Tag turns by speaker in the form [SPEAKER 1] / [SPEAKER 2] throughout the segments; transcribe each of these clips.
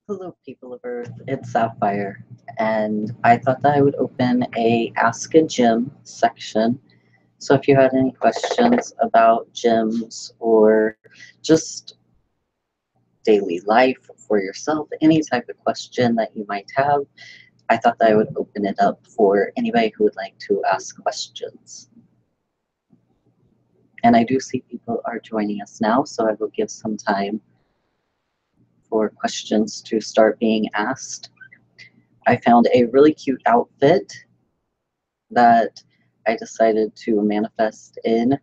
[SPEAKER 1] Hello, people of Earth. It's Sapphire, and I thought that I would open a Ask a Gym section. So if you had any questions about gyms or just daily life for yourself, any type of question that you might have, I thought that I would open it up for anybody who would like to ask questions. And I do see people are joining us now, so I will give some time for questions to start being asked. I found a really cute outfit that I decided to manifest in.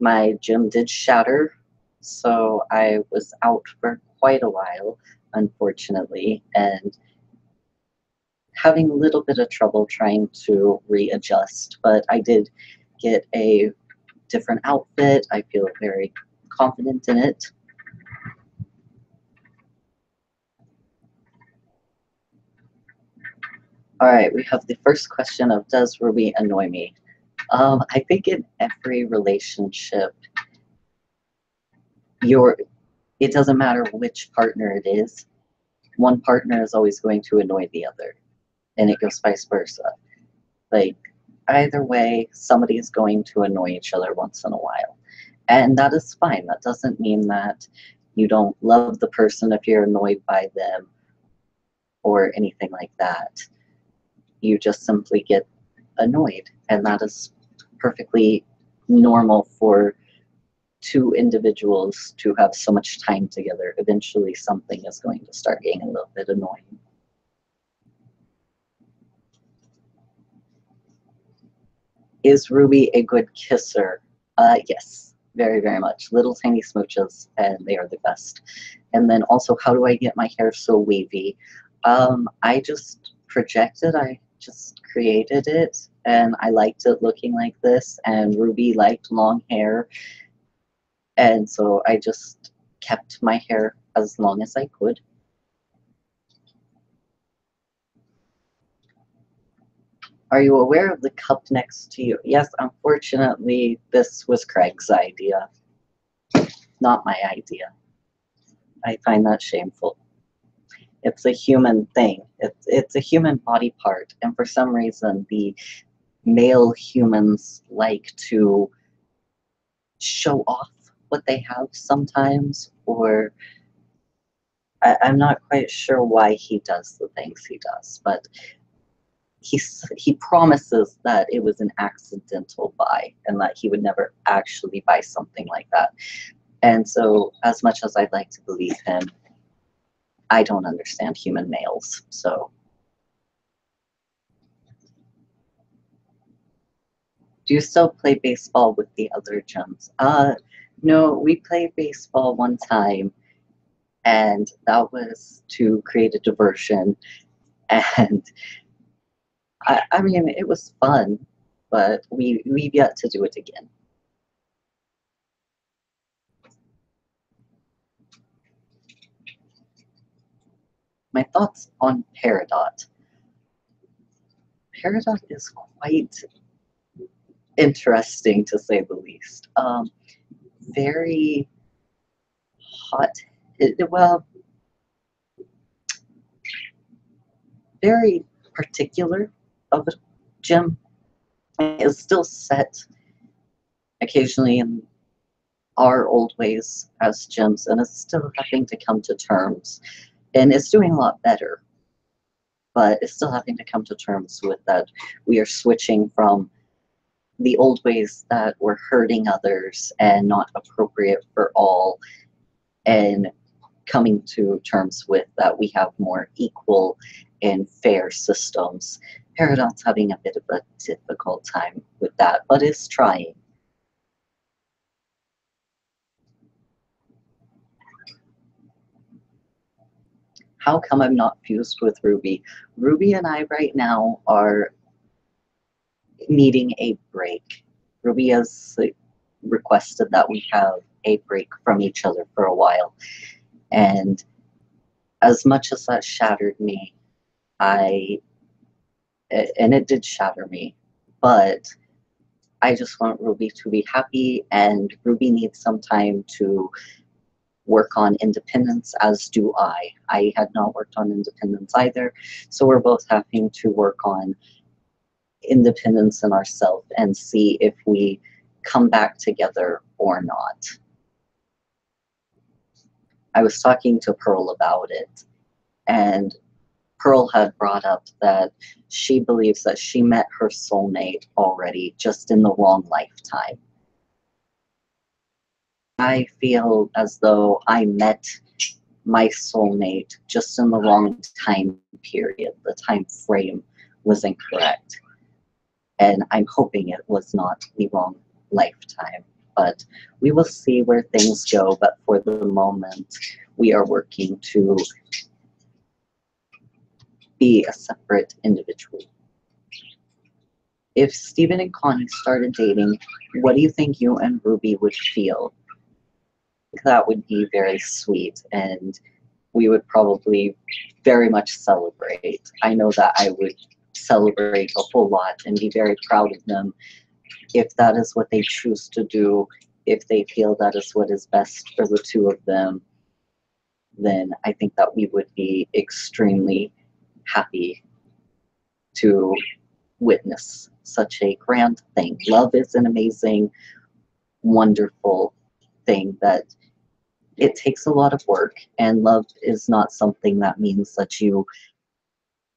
[SPEAKER 1] My gym did shatter, so I was out for quite a while, unfortunately, and having a little bit of trouble trying to readjust, but I did get a different outfit. I feel very confident in it. All right, we have the first question of, does Ruby annoy me? I think in every relationship, it doesn't matter which partner it is, one partner is always going to annoy the other, and it goes vice versa. Like, either way, somebody is going to annoy each other once in a while. And that is fine. That doesn't mean that you don't love the person if you're annoyed by them or anything like that. You just simply get annoyed, and that is perfectly normal for two individuals to have so much time together. Eventually something is going to start getting a little bit annoying. Is Ruby a good kisser? Yes, very, very much. Little tiny smooches, and they are the best. And then also, how do I get my hair so wavy? I just projected, I just created it, and I liked it looking like this, and Ruby liked long hair, and so I just kept my hair as long as I could. Are you aware of the cup next to you? Yes, unfortunately, this was Craig's idea, not my idea. I find that shameful. It's a human thing. It's a human body part, and for some reason, the male humans like to show off what they have sometimes, or I'm not quite sure why he does the things he does, but he promises that it was an accidental buy and that he would never actually buy something like that. And so, as much as I'd like to believe him, I don't understand human males. So, do you still play baseball with the other gyms? No, we played baseball one time, and that was to create a diversion. And I mean, it was fun, but we've yet to do it again. My thoughts on Peridot. Peridot is quite interesting, to say the least. Very hot, well, very particular of a gym. It's still set occasionally in our old ways as gyms, and it's still having to come to terms. And it's doing a lot better, but it's still having to come to terms with that. We are switching from the old ways that were hurting others and not appropriate for all, and coming to terms with that we have more equal and fair systems. Peridot's having a bit of a difficult time with that, but is trying. How come I'm not fused with Ruby? Ruby and I right now are needing a break. Ruby has requested that we have a break from each other for a while. And as much as that shattered me, and it did shatter me, but I just want Ruby to be happy, and Ruby needs some time to work on independence, as do I. I had not worked on independence either, so we're both having to work on independence in ourselves and see if we come back together or not. I was talking to Pearl about it, and Pearl had brought up that she believes that she met her soulmate already, just in the wrong lifetime. I feel as though I met my soulmate just in the wrong time period. The time frame was incorrect. And I'm hoping it was not the wrong lifetime. But we will see where things go. But for the moment, we are working to be a separate individual. If Stephen and Connie started dating, what do you think you and Ruby would feel? That would be very sweet, and we would probably very much celebrate. I know that I would celebrate a whole lot and be very proud of them if that is what they choose to do. If they feel that is what is best for the two of them, then I think that we would be extremely happy to witness such a grand thing. Love is an amazing, wonderful thing that it takes a lot of work, and love is not something that means that you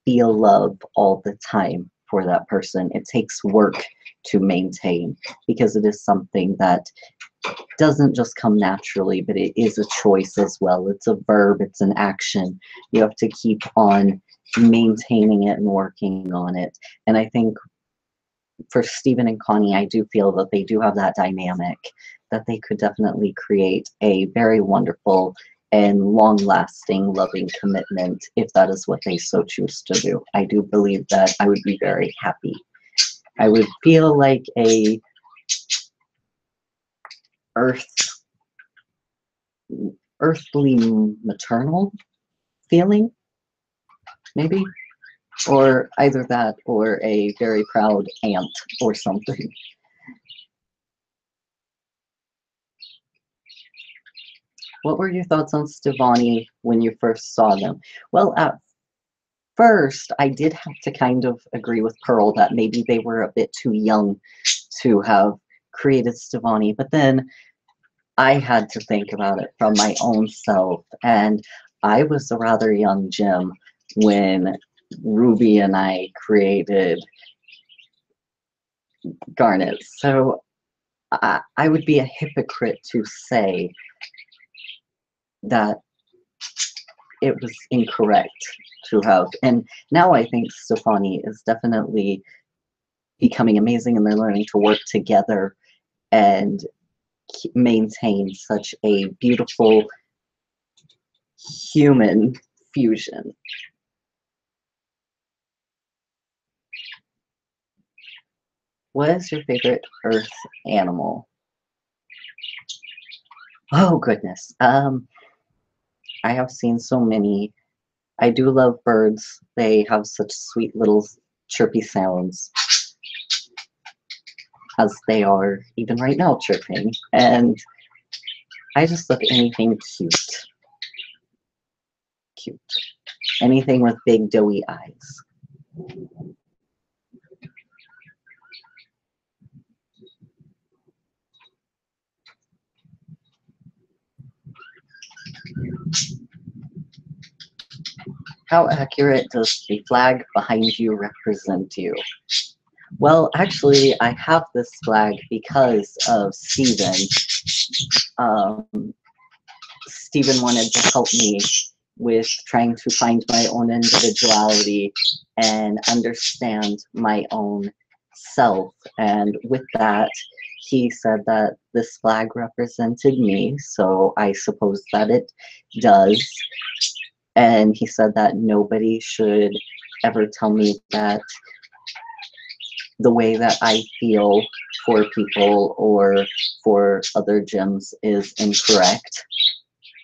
[SPEAKER 1] feel love all the time for that person. It takes work to maintain, because it is something that doesn't just come naturally, but it is a choice as well. It's a verb, it's an action. You have to keep on maintaining it and working on it. And I think for Stephen and Connie, I do feel that they do have that dynamic, that they could definitely create a very wonderful and long-lasting loving commitment if that is what they so choose to do. I do believe that I would be very happy. I would feel like a earthly maternal feeling, maybe, or either that or a very proud aunt or something. What were your thoughts on Stevani when you first saw them? Well, at first, I did have to kind of agree with Pearl that maybe they were a bit too young to have created Stevani, but then I had to think about it from my own self, and I was a rather young Jim when Ruby and I created Garnet, so I would be a hypocrite to say that it was incorrect to have. And now I think Stefani is definitely becoming amazing, and they're learning to work together and maintain such a beautiful human fusion. What is your favorite earth animal? Oh goodness. I have seen so many. I do love birds. They have such sweet little chirpy sounds, as they are even right now chirping. And I just love anything cute. Cute. Anything with big doughy eyes. How accurate does the flag behind you represent you? Well, actually, I have this flag because of Stephen. Stephen wanted to help me with trying to find my own individuality and understand my own self. And with that, he said that this flag represented me, so I suppose that it does. And he said that nobody should ever tell me that the way that I feel for people or for other gyms is incorrect,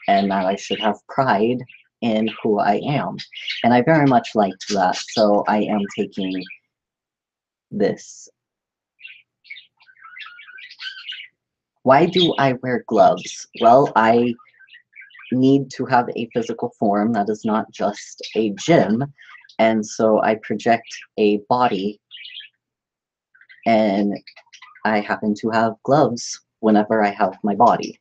[SPEAKER 1] and that I should have pride in who I am. And I very much liked that, so I am taking this. Why do I wear gloves? Well, I need to have a physical form that is not just a gym. And so I project a body, and I happen to have gloves whenever I have my body.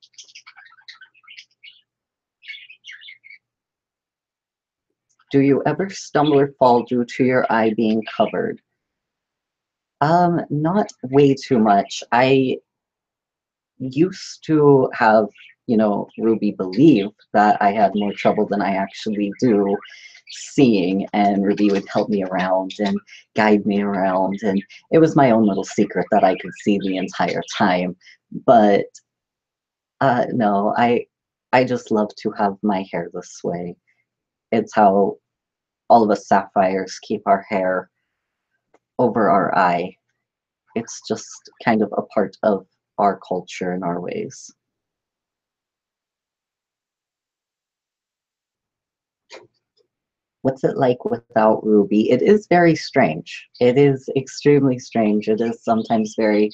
[SPEAKER 1] Do you ever stumble or fall due to your eye being covered? Not way too much. I used to have, Ruby believe that I had more trouble than I actually do seeing, and Ruby would help me around and guide me around, and it was my own little secret that I could see the entire time. But no, I just love to have my hair this way. It's how all of us sapphires keep our hair over our eye. It's just kind of a part of our culture and our ways. What's it like without Ruby? It is very strange. It is extremely strange. It is sometimes very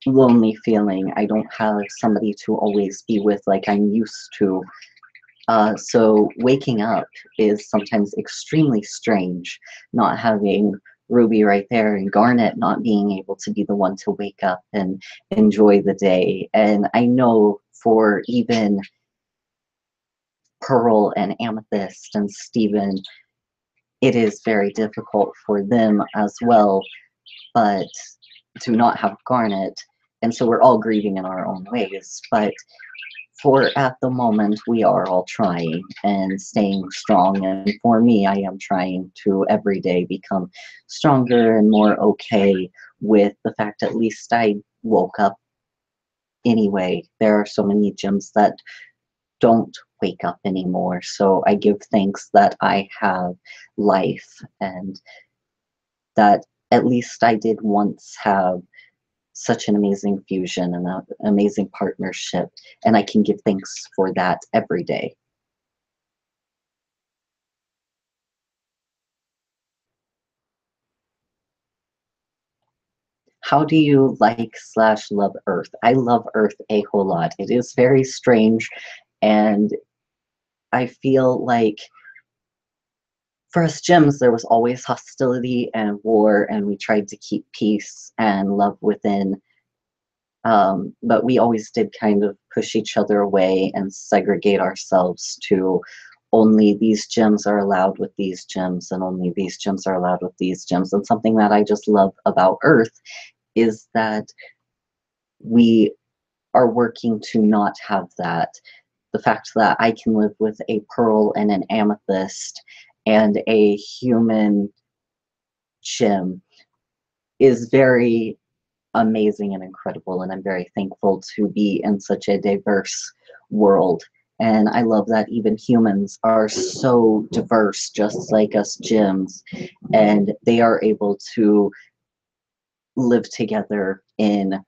[SPEAKER 1] lonely feeling. I don't have somebody to always be with like I'm used to. So waking up is sometimes extremely strange, not having Ruby right there and Garnet not being able to be the one to wake up and enjoy the day. And I know for even Pearl and Amethyst and Steven, it is very difficult for them as well, but to not have Garnet. And so we're all grieving in our own ways. But for at the moment, we are all trying and staying strong. And for me, I am trying to every day become stronger and more okay with the fact at least I woke up anyway. There are so many gyms that don't wake up anymore. So I give thanks that I have life and that at least I did once have such an amazing fusion and an amazing partnership, and I can give thanks for that every day. How do you like slash love Earth? I love Earth a whole lot. It is very strange, and I feel like for us Gems, there was always hostility and war, and we tried to keep peace and love within. But we always did kind of push each other away and segregate ourselves to only these gems are allowed with these gems, and only these gems are allowed with these gems. And something that I just love about Earth is that we are working to not have that. The fact that I can live with a pearl and an amethyst and a human gem is very amazing and incredible, and I'm very thankful to be in such a diverse world. And I love that even humans are so diverse, just like us gems, and they are able to live together in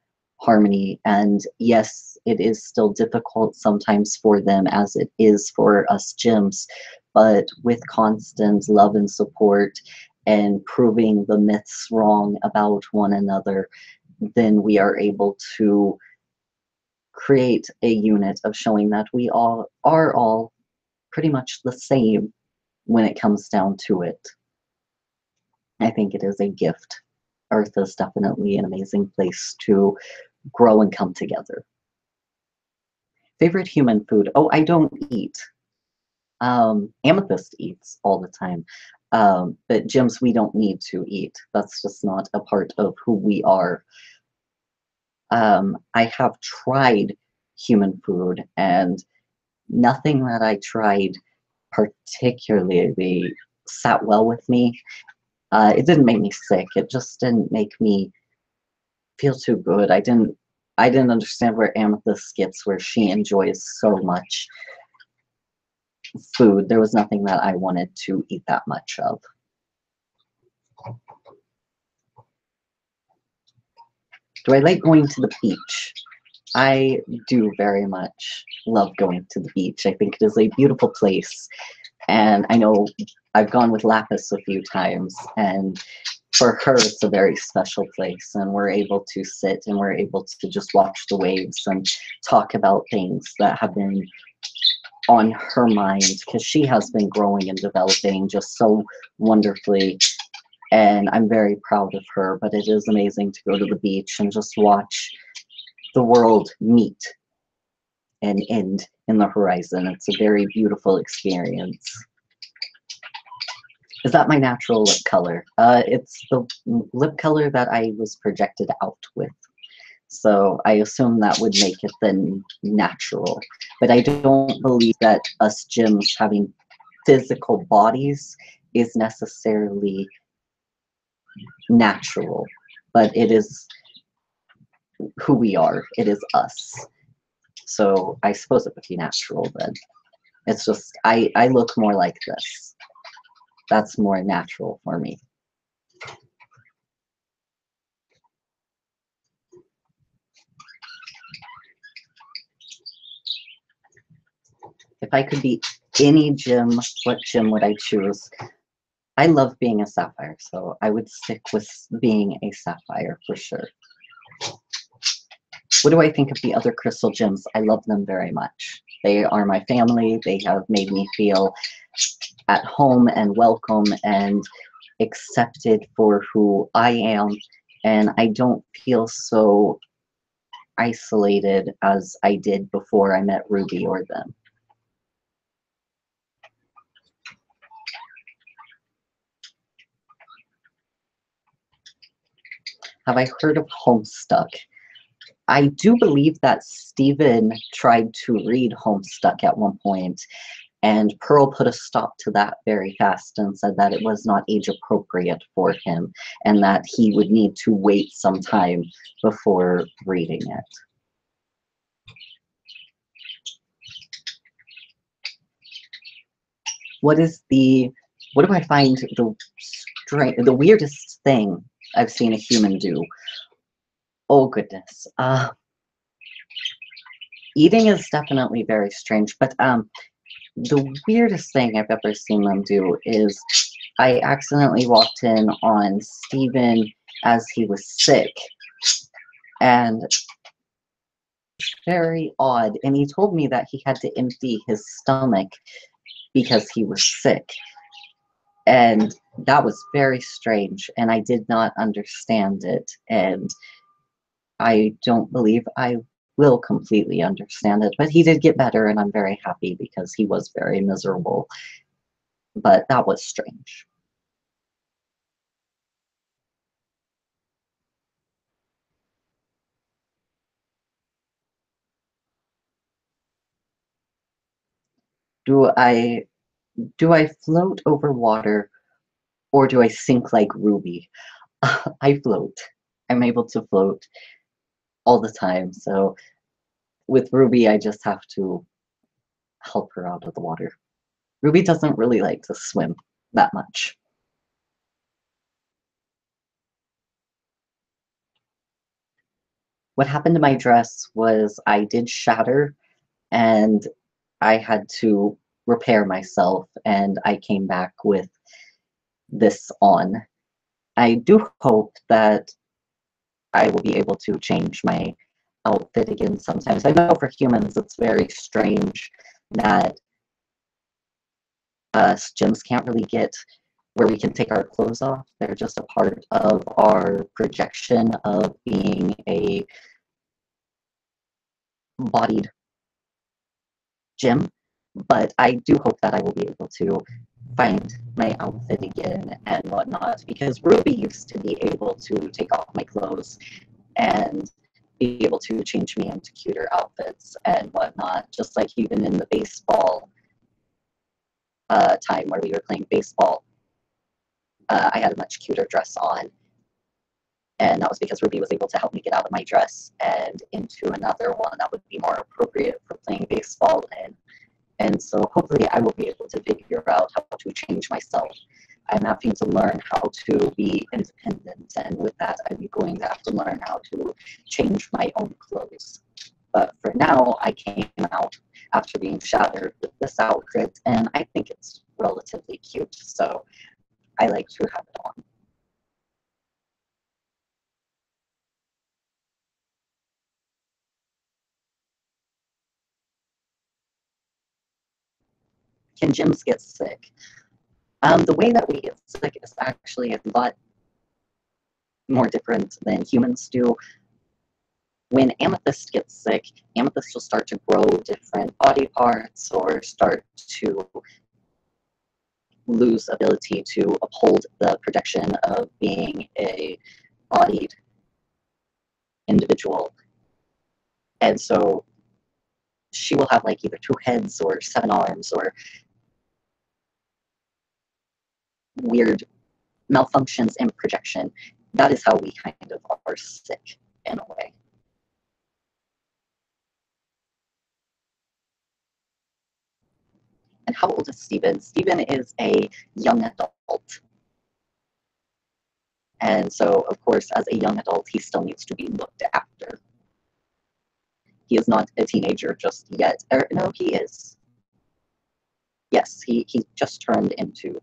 [SPEAKER 1] harmony. And yes, it is still difficult sometimes for them as it is for us gems, but with constant love and support and proving the myths wrong about one another, then we are able to create a unit of showing that we all are all pretty much the same when it comes down to it. I think it is a gift. Earth is definitely an amazing place to grow and come together. Favorite human food? Oh, I don't eat. Amethyst eats all the time. But gems, we don't need to eat. That's just not a part of who we are. I have tried human food, and nothing that I tried particularly sat well with me. It didn't make me sick. It just didn't make me feel too good. I didn't understand where Amethyst gets where she enjoys so much food. There was nothing that I wanted to eat that much of. Do I like going to the beach? I do very much love going to the beach. I think it is a beautiful place. And I know I've gone with Lapis a few times, and for her, it's a very special place. And we're able to sit and we're able to just watch the waves and talk about things that have been on her mind, because she has been growing and developing just so wonderfully, and I'm very proud of her. But it is amazing to go to the beach and just watch the world meet and end in the horizon. It's a very beautiful experience. Is that my natural lip color? It's the lip color that I was projected out with. So I assume that would make it then natural. But I don't believe that us gems having physical bodies is necessarily natural. But it is who we are. It is us. So I suppose it would be natural then. It's just, I look more like this. That's more natural for me. If I could be any gem, what gem would I choose? I love being a sapphire, so I would stick with being a sapphire for sure. What do I think of the other crystal gems? I love them very much. They are my family. They have made me feel at home and welcome and accepted for who I am, and I don't feel so isolated as I did before I met Ruby or them. Have I heard of Homestuck? I do believe that Stephen tried to read Homestuck at one point, and Pearl put a stop to that very fast and said that it was not age appropriate for him and that he would need to wait some time before reading it. What do I find the weirdest thing I've seen a human do? Oh goodness. Eating is definitely very strange, but the weirdest thing I've ever seen them do is I accidentally walked in on Stephen as he was sick, and very odd, and he told me that he had to empty his stomach because he was sick, and that was very strange, and I did not understand it, and I don't believe I will completely understand it, but he did get better, and I'm very happy because he was very miserable, but that was strange. Do I do I float over water, or do I sink like Ruby? I float. I'm able to float all the time. So with Ruby, I just have to help her out of the water. Ruby doesn't really like to swim that much. What happened to my dress was I did shatter, and I had to repair myself, and I came back with this on. I do hope that I will be able to change my outfit again sometimes. I know for humans it's very strange that us gems can't really get where we can take our clothes off. They're just a part of our projection of being a bodied gem. But I do hope that I will be able to find my outfit again and whatnot, because Ruby used to be able to take off my clothes and be able to change me into cuter outfits and whatnot, just like even in the baseball time where we were playing baseball. I had a much cuter dress on, and that was because Ruby was able to help me get out of my dress and into another one that would be more appropriate for playing baseball in. And so hopefully I will be able to figure out how to change myself. I'm having to learn how to be independent, and with that, I'm going to have to learn how to change my own clothes. But for now, I came out after being shattered with this outfit, and I think it's relatively cute, so I like to have it on. Can gems get sick? The way that we get sick is actually a lot more different than humans do. When amethyst gets sick, amethyst will start to grow different body parts or start to lose ability to uphold the projection of being a bodied individual. And so she will have like either 2 heads or 7 arms or weird malfunctions in projection. That is how we kind of are sick in a way. And how old is Stephen? Stephen is a young adult. And so, of course, as a young adult, he still needs to be looked after. He is not a teenager just yet. No, he is. Yes, he just turned into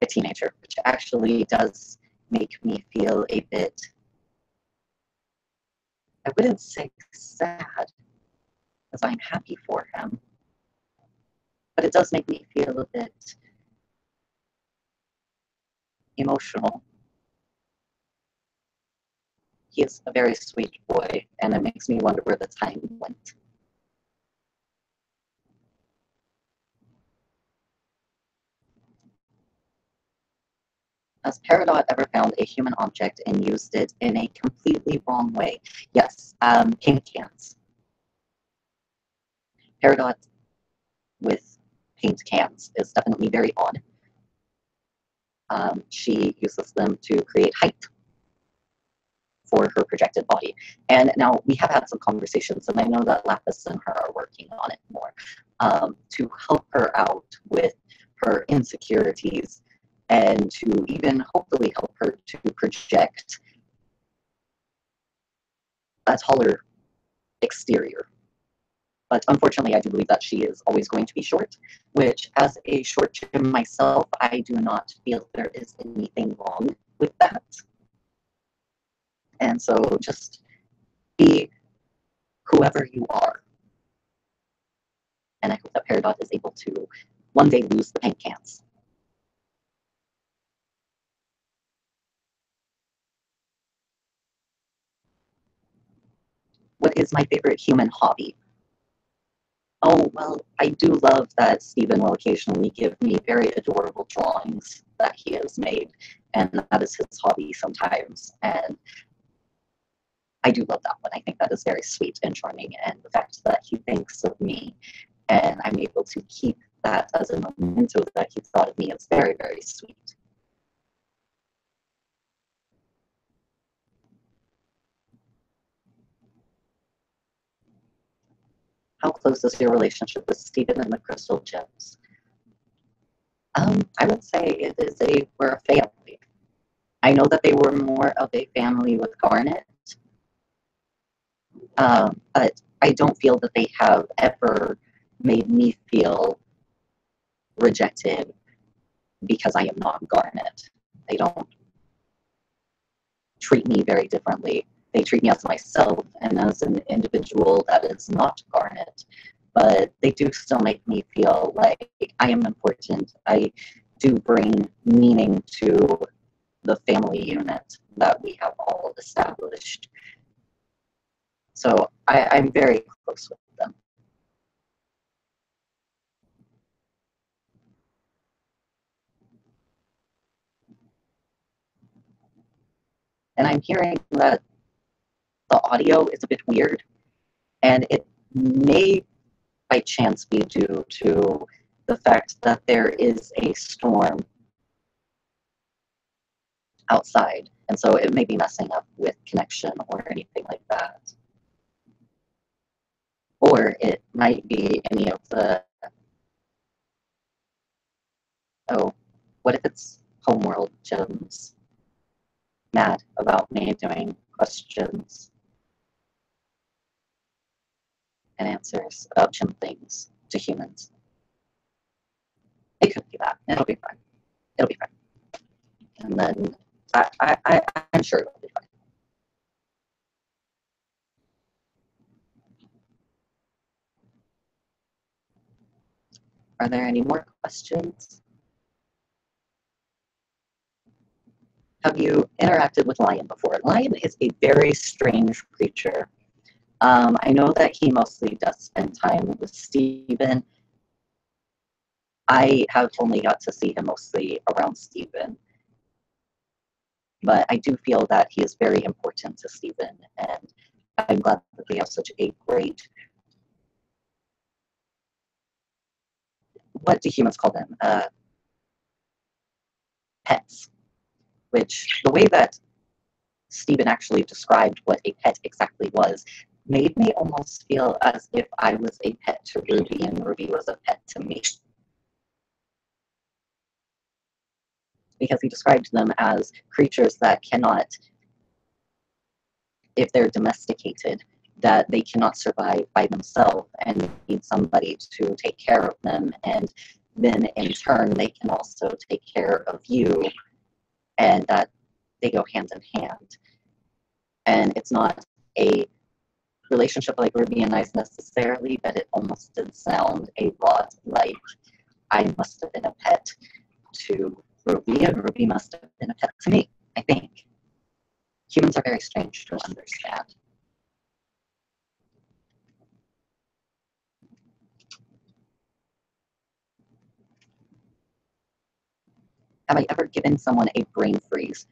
[SPEAKER 1] a teenager, which actually does make me feel a bit, I wouldn't say sad, because I'm happy for him, but it does make me feel a bit emotional. He is a very sweet boy, and it makes me wonder where the time went. Has Peridot ever found a human object and used it in a completely wrong way? Yes, paint cans. Peridot with paint cans is definitely very odd. She uses them to create height for her projected body. And now we have had some conversations, and I know that Lapis and her are working on it more to help her out with her insecurities and to even hopefully help her to project a taller exterior. But unfortunately, I do believe that she is always going to be short, which as a short gym myself, I do not feel there is anything wrong with that. And so just be whoever you are. And I hope that Peridot is able to one day lose the paint cans. What is my favorite human hobby? Oh, well, I do love that Stephen will occasionally give me very adorable drawings that he has made, and that is his hobby sometimes. And I do love that one. I think that is very sweet and charming, and the fact that he thinks of me and I'm able to keep that as a memento that he thought of me is very, very sweet. How close is your relationship with Stephen and the Crystal Gems? I would say we're a family. I know that they were more of a family with Garnet, but I don't feel that they have ever made me feel rejected because I am not Garnet. They don't treat me very differently. They treat me as myself and as an individual that is not Garnet, but they do still make me feel like I am important. I do bring meaning to the family unit that we have all established. So I'm very close with them. And I'm hearing that the audio is a bit weird, and it may by chance be due to the fact that there is a storm outside, and so it may be messing up with connection or anything like that. Or it might be any of the, oh, what if it's Homeworld Gems mad about me doing questions and answers about gym things to humans? It could be that. It'll be fine. It'll be fine. And then I'm sure it'll be fine. Are there any more questions? Have you interacted with Lion before? Lion is a very strange creature. I know that he mostly does spend time with Stephen. I have only got to see him mostly around Stephen. But I do feel that he is very important to Stephen, and I'm glad that they have such a great, what do humans call them? Pets. Which, the way that Stephen actually described what a pet exactly was, made me almost feel as if I was a pet to Ruby and Ruby was a pet to me. Because he described them as creatures that cannot, if they're domesticated, that they cannot survive by themselves and need somebody to take care of them. And then in turn, they can also take care of you, and that they go hand in hand. And it's not a relationship like Ruby and I's necessarily, but it almost did sound a lot like I must have been a pet to Ruby, and Ruby must have been a pet to me, I think. Humans are very strange to understand. Have I ever given someone a brain freeze?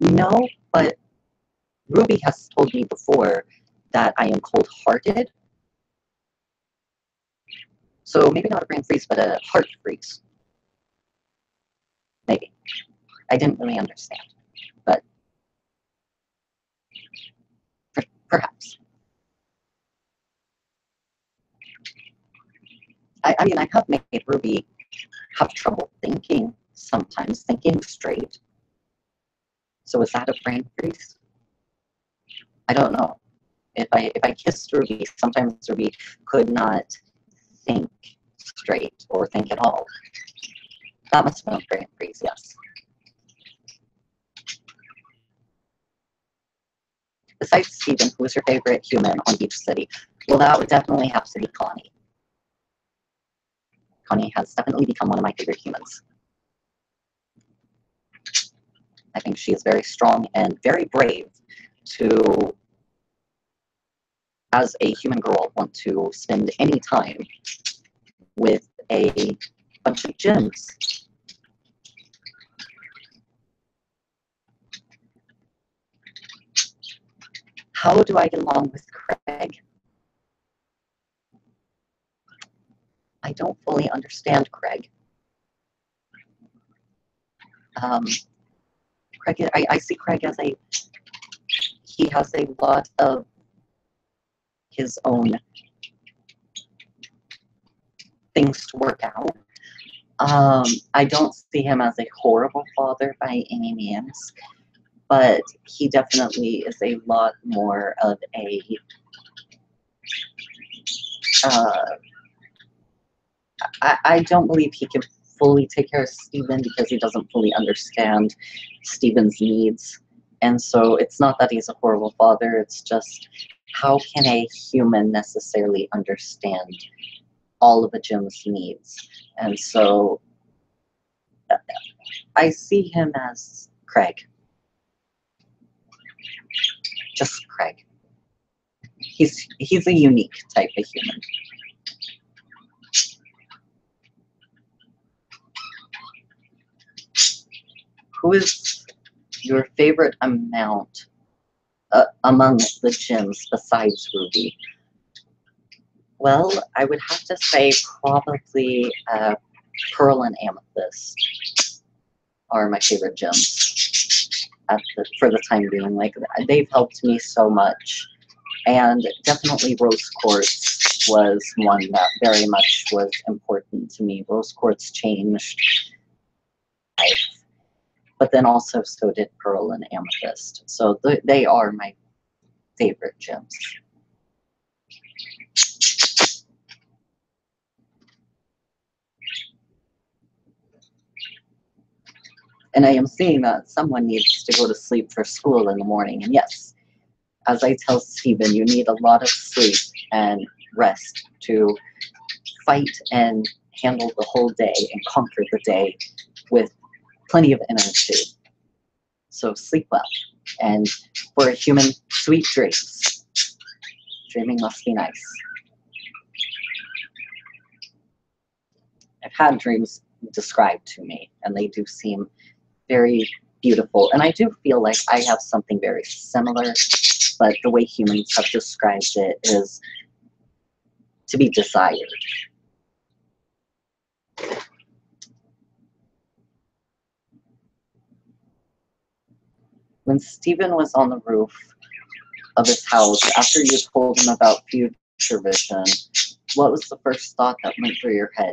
[SPEAKER 1] No, but Ruby has told me before that I am cold-hearted. So maybe not a brain freeze, but a heart freeze. Maybe. I didn't really understand, but perhaps. I mean, I have made Ruby have trouble thinking, sometimes thinking straight. So is that a brain freeze? I don't know. If I kissed Ruby, sometimes Ruby could not think straight or think at all. That must have been a brain freeze, yes. Besides Stephen, who was your favorite human on Beach City? Well, that would definitely have to be Connie. Connie has definitely become one of my favorite humans. I think she is very strong and very brave to, as a human girl, want to spend any time with a bunch of gems. How do I get along with Craig? I don't fully understand Craig. Craig, I see Craig as he has a lot of his own things to work out. I don't see him as a horrible father by any means, but he definitely is a lot more of a I don't believe he can fully take care of Stephen because he doesn't fully understand Stephen's needs. And so it's not that he's a horrible father, it's just how can a human necessarily understand all of a gem's needs? And so I see him as Craig. Just Craig. He's a unique type of human. Who is your favorite amount among the gems besides Ruby? Well, I would have to say probably Pearl and Amethyst are my favorite gems for the time being. Like, they've helped me so much. And definitely Rose Quartz was one that very much was important to me. Rose Quartz changed life. But then also so did Pearl and Amethyst. So they are my favorite gems. And I am seeing that someone needs to go to sleep for school in the morning. And yes, as I tell Stephen, you need a lot of sleep and rest, to fight and handle the whole day and conquer the day with plenty of energy. So sleep well. And for a human, sweet dreams. Dreaming must be nice. I've had dreams described to me, and they do seem very beautiful. And I do feel like I have something very similar, but the way humans have described it is to be desired. When Stephen was on the roof of his house, after you told him about future vision, what was the first thought that went through your head?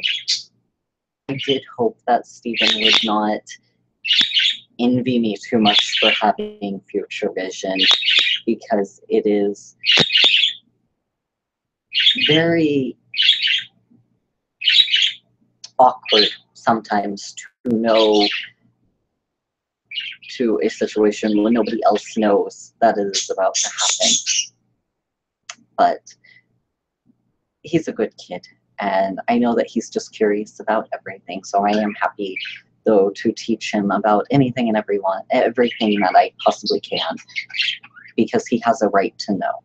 [SPEAKER 1] I did hope that Stephen would not envy me too much for having future vision, because it is very awkward sometimes to know to a situation when nobody else knows that it is about to happen. But he's a good kid, and I know that he's just curious about everything, so I am happy though to teach him about anything and everything that I possibly can, because he has a right to know.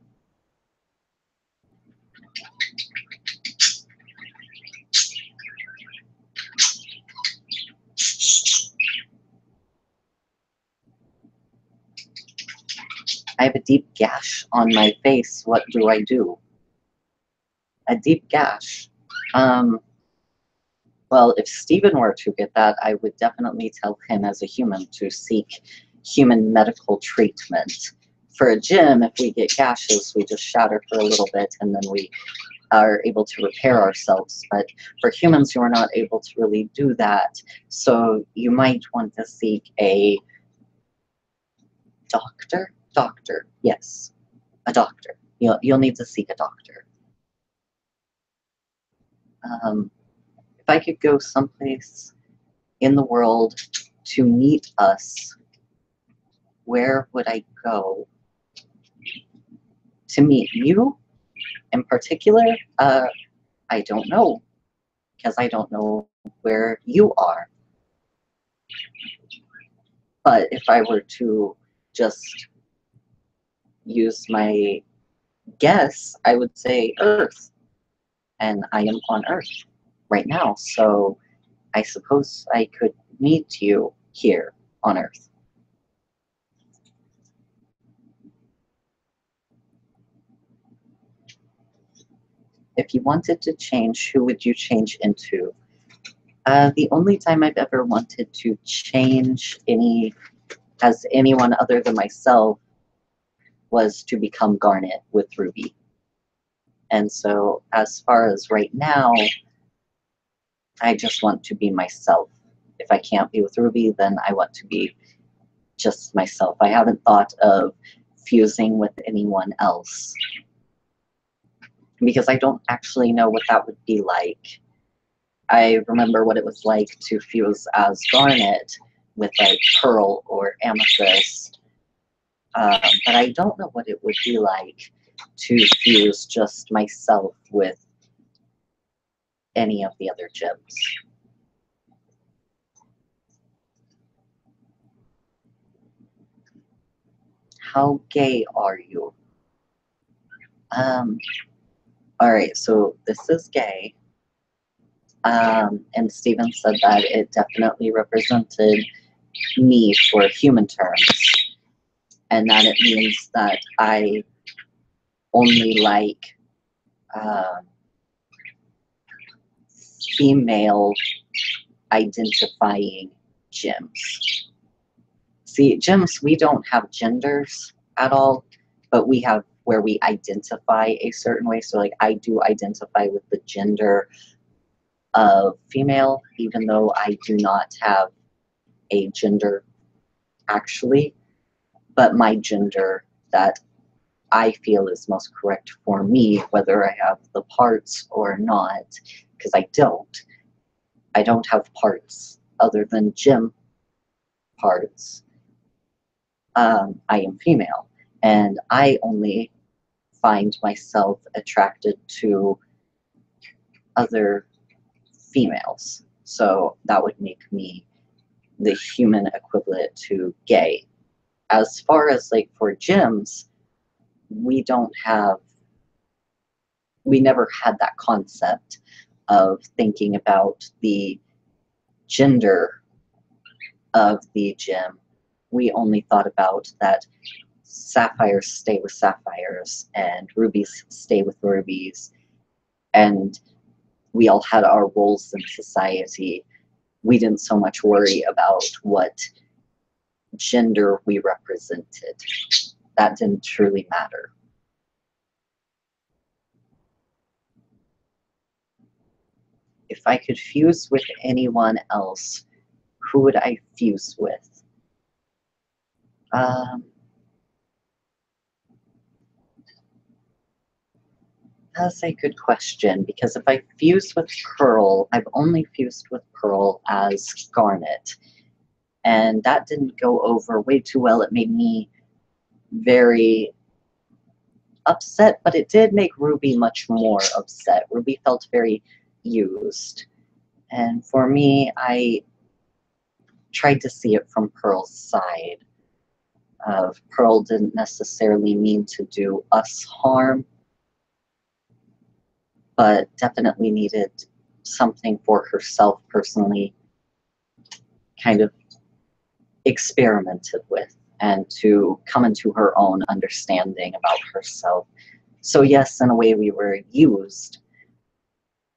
[SPEAKER 1] I have a deep gash on my face. What do I do? A deep gash. Well, if Stephen were to get that, I would definitely tell him as a human to seek human medical treatment. For a gym, if we get gashes, we just shatter for a little bit and then we are able to repair ourselves. But for humans, you are not able to really do that. So you might want to seek a doctor. Doctor, yes, a doctor. You'll need to seek a doctor. If I could go someplace in the world to meet us, where would I go? To meet you in particular? I don't know, because I don't know where you are. But if I were to just use my guess, I would say Earth. And I am on Earth right now, so I suppose I could meet you here on Earth. If you wanted to change, who would you change into? The only time I've ever wanted to change as anyone other than myself was to become Garnet with Ruby. And so as far as right now, I just want to be myself. If I can't be with Ruby, then I want to be just myself. I haven't thought of fusing with anyone else, because I don't actually know what that would be like. I remember what it was like to fuse as Garnet with like Pearl or Amethyst, but I don't know what it would be like to fuse just myself with any of the other gems. How gay are you? Alright, so this is gay. And Stephen said that it definitely represented me for human terms, and that it means that I only like female identifying gems. See, gems, we don't have genders at all, but we have where we identify a certain way. So like I do identify with the gender of female, even though I do not have a gender actually, but my gender that I feel is most correct for me, whether I have the parts or not, because I don't have parts other than gem parts. I am female, and I only find myself attracted to other females. So that would make me the human equivalent to gay. As far as like for gyms, we never had that concept of thinking about the gender of the gym. We only thought about that sapphires stay with sapphires and rubies stay with rubies, and we all had our roles in society. We didn't so much worry about what gender we represented. That didn't truly matter. If I could fuse with anyone else, who would I fuse with? That's a good question, because if I fuse with Pearl, I've only fused with Pearl as Garnet, and that didn't go over way too well. It made me very upset, but it did make Ruby much more upset. Ruby felt very used, and for me, I tried to see it from Pearl's side. Pearl didn't necessarily mean to do us harm, but definitely needed something for herself personally, kind of experimented with, and to come into her own understanding about herself. So yes, in a way we were used,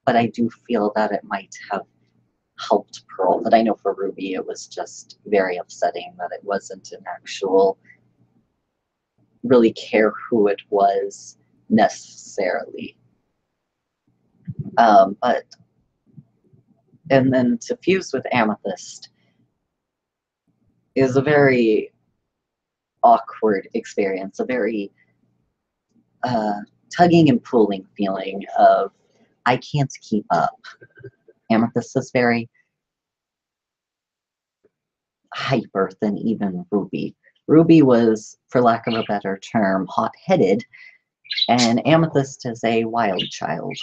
[SPEAKER 1] but I do feel that it might have helped Pearl. But I know for Ruby it was just very upsetting that it wasn't an actual really care who it was necessarily. And then to fuse with Amethyst is a very awkward experience, a very tugging and pulling feeling of, I can't keep up. Amethyst is very hyper than even Ruby. Ruby was, for lack of a better term, hot-headed, and Amethyst is a wild child.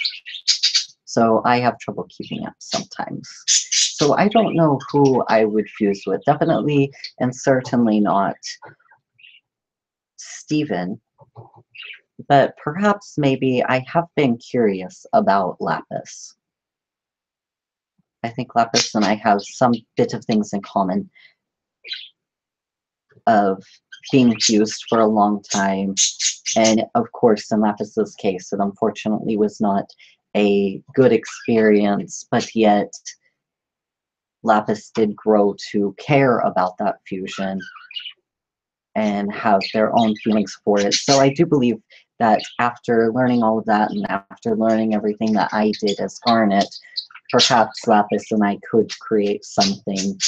[SPEAKER 1] So I have trouble keeping up sometimes. So I don't know who I would fuse with. Definitely and certainly not Steven. But perhaps maybe I have been curious about Lapis. I think Lapis and I have some bit of things in common of being fused for a long time. And of course, in Lapis's case, it unfortunately was not a good experience, but yet Lapis did grow to care about that fusion and have their own feelings for it. So I do believe that after learning all of that, and after learning everything that I did as Garnet, perhaps Lapis and I could create something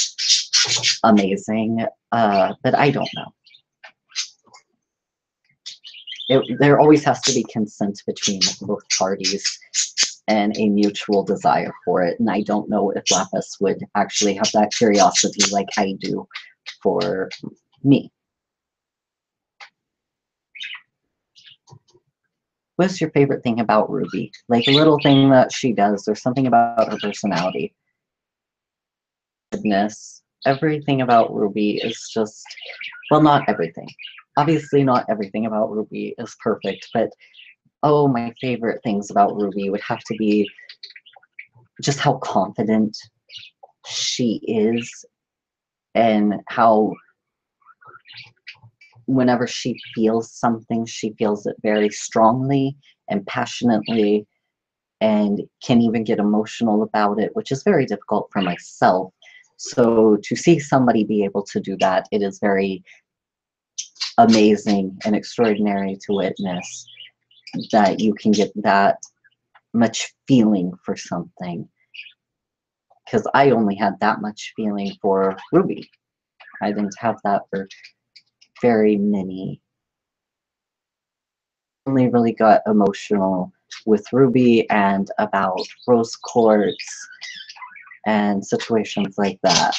[SPEAKER 1] amazing, but I don't know. There always has to be consent between both parties and a mutual desire for it, and I don't know if Lapis would actually have that curiosity like I do for me. What's your favorite thing about Ruby? Like a little thing that she does, or something about her personality? Goodness, everything about Ruby is just, well, not everything. Obviously, not everything about Ruby is perfect, but oh, my favorite things about Ruby would have to be just how confident she is, and how whenever she feels something, she feels it very strongly and passionately, and can even get emotional about it, which is very difficult for myself. So to see somebody be able to do that, it is very amazing and extraordinary to witness that you can get that much feeling for something. Because I only had that much feeling for Ruby. I didn't have that for very many. Only really got emotional with Ruby and about rose quartz and situations like that.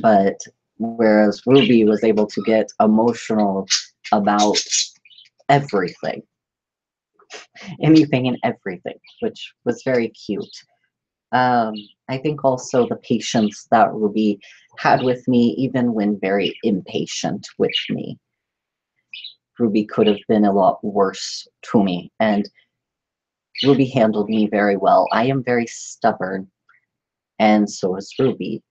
[SPEAKER 1] But whereas Ruby was able to get emotional about everything, anything and everything, which was very cute. I think also the patience that Ruby had with me, even when very impatient with me. Ruby could have been a lot worse to me, and Ruby handled me very well. I am very stubborn, and so is Ruby.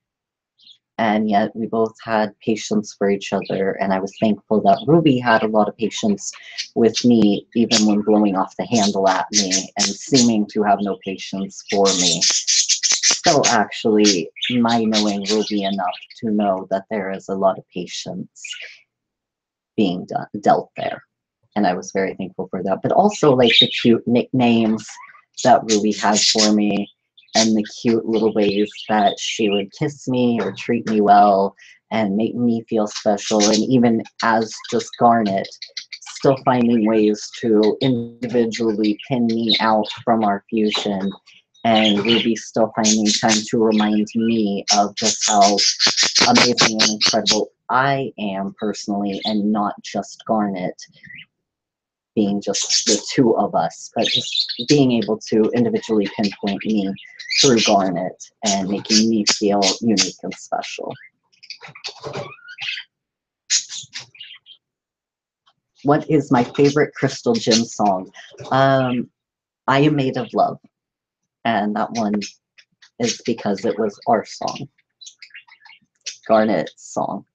[SPEAKER 1] And yet we both had patience for each other, and I was thankful that Ruby had a lot of patience with me, even when blowing off the handle at me and seeming to have no patience for me. Still, actually, my knowing Ruby enough to know that there is a lot of patience being dealt there. And I was very thankful for that. But also, like, the cute nicknames that Ruby had for me, and the cute little ways that she would kiss me or treat me well and make me feel special. And even as just Garnet, still finding ways to individually pin me out from our fusion. And Ruby still finding time to remind me of just how amazing and incredible I am personally, and not just Garnet being just the two of us, but just being able to individually pinpoint me through Garnet and making me feel unique and special. What is my favorite Crystal Gem song? I Am Made of Love. And that one is because it was our song, Garnet's song.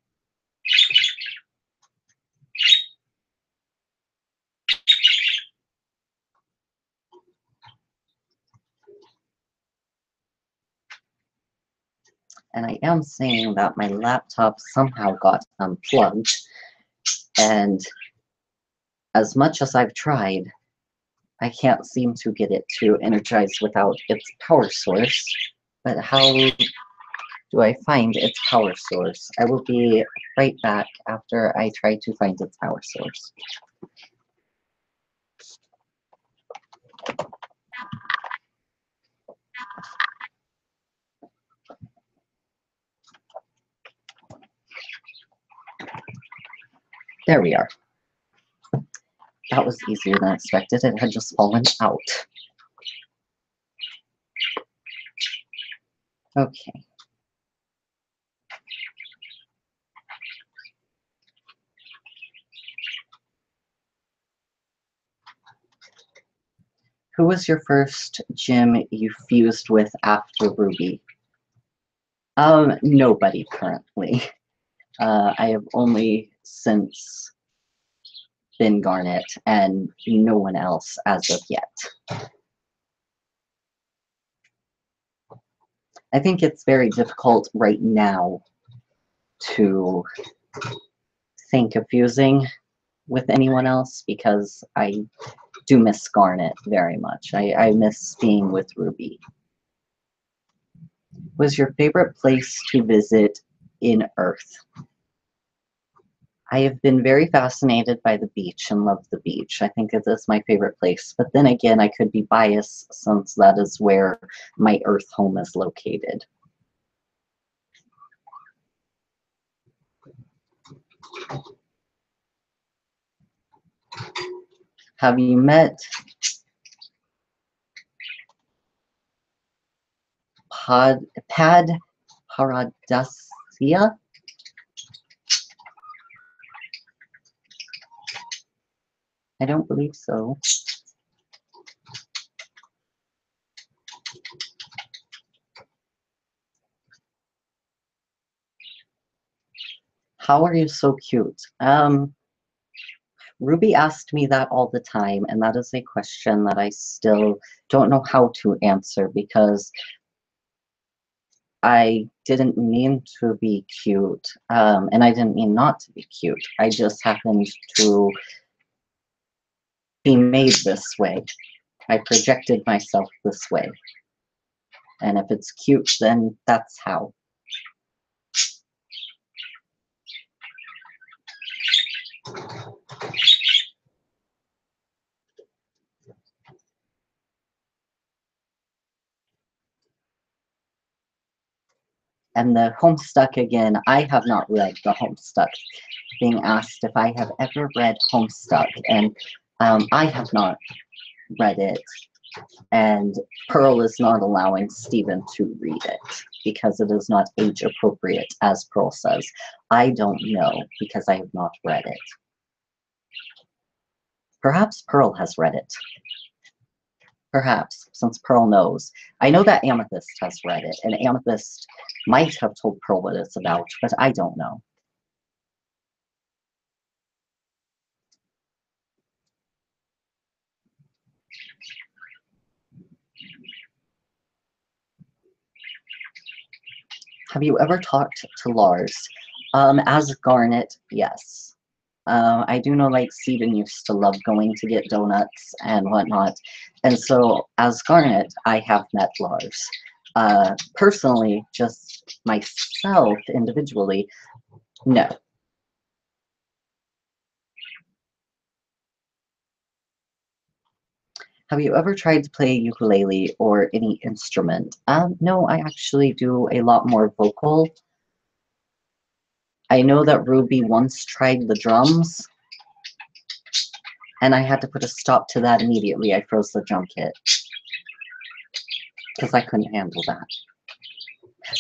[SPEAKER 1] And I am saying that my laptop somehow got unplugged, and as much as I've tried, I can't seem to get it to energize without its power source. But how do I find its power source? I will be right back after I try to find its power source. There we are. That was easier than expected. It had just fallen out. Okay. Who was your first gym you fused with after Ruby? Nobody currently. I have only since been Garnet, and no one else as of yet. I think it's very difficult right now to think of fusing with anyone else because I do miss Garnet very much. I miss being with Ruby. Was your favorite place to visit in Earth? I have been very fascinated by the beach and love the beach. I think it is my favorite place. But then again, I could be biased since that is where my Earth home is located. Have you met Pad Paradisia? I don't believe so. How are you so cute? Ruby asked me that all the time, and that is a question that I still don't know how to answer because I didn't mean to be cute, and I didn't mean not to be cute. I just happened to be made this way. I projected myself this way. And if it's cute, then that's how. And the Homestuck again, I have not read the Homestuck. Being asked if I have ever read Homestuck, and I have not read it. And Pearl is not allowing Stephen to read it because it is not age appropriate, as Pearl says. I don't know because I have not read it. Perhaps Pearl has read it. Perhaps, since Pearl knows. I know that Amethyst has read it, and Amethyst might have told Pearl what it's about, but I don't know. Have you ever talked to Lars? As Garnet, yes. I do know, like, Stephen used to love going to get donuts and whatnot. And so, as Garnet, I have met Lars. Personally, just myself, individually, no. Have you ever tried to play ukulele or any instrument? No, I actually do a lot more vocal. I know that Ruby once tried the drums, and I had to put a stop to that immediately. I froze the drum kit because I couldn't handle that.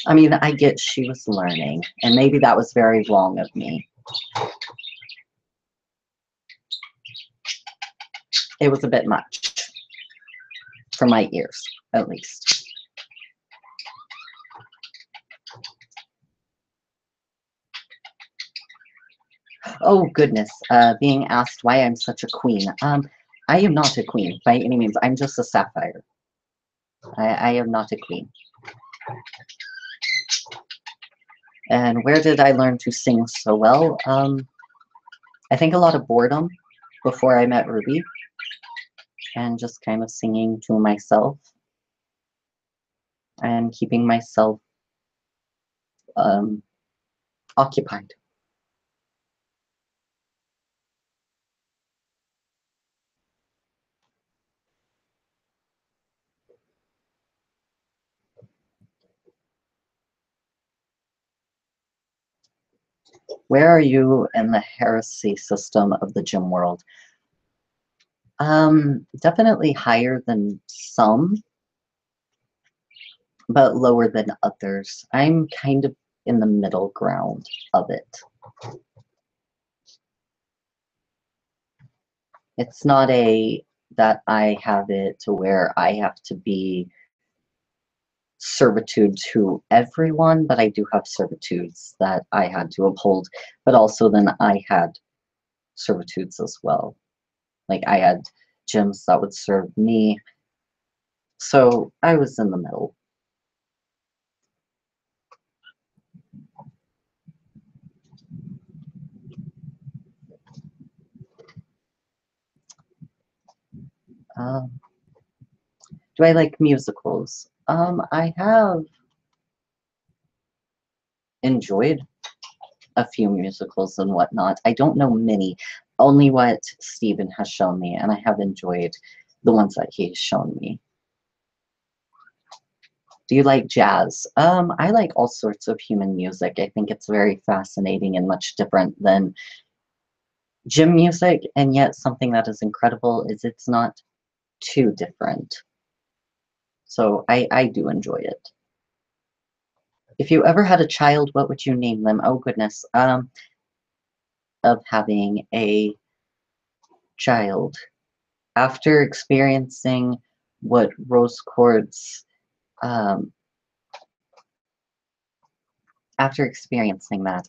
[SPEAKER 1] I mean, I get she was learning, and maybe that was very wrong of me. It was a bit much for my ears, at least. Oh, goodness. Being asked why I'm such a queen. I am not a queen by any means. I'm just a Sapphire. I am not a queen. And where did I learn to sing so well? I think a lot of boredom before I met Ruby. And just kind of singing to myself. And keeping myself occupied. Where are you in the heresy system of the gym world? Definitely higher than some, but lower than others. I'm kind of in the middle ground of it. It's not that I have it to where I have to be servitude to everyone, but I do have servitudes that I had to uphold, but also then I had servitudes as well. Like I had gyms that would serve me. So I was in the middle. Do I like musicals? I have enjoyed a few musicals and whatnot. I don't know many, only what Stephen has shown me, and I have enjoyed the ones that he's shown me. Do you like jazz? I like all sorts of human music. I think it's very fascinating and much different than gym music, and yet something that is incredible is it's not too different. So I do enjoy it. If you ever had a child, what would you name them? Oh, goodness. Of having a child. After experiencing what rose quartz, after experiencing that,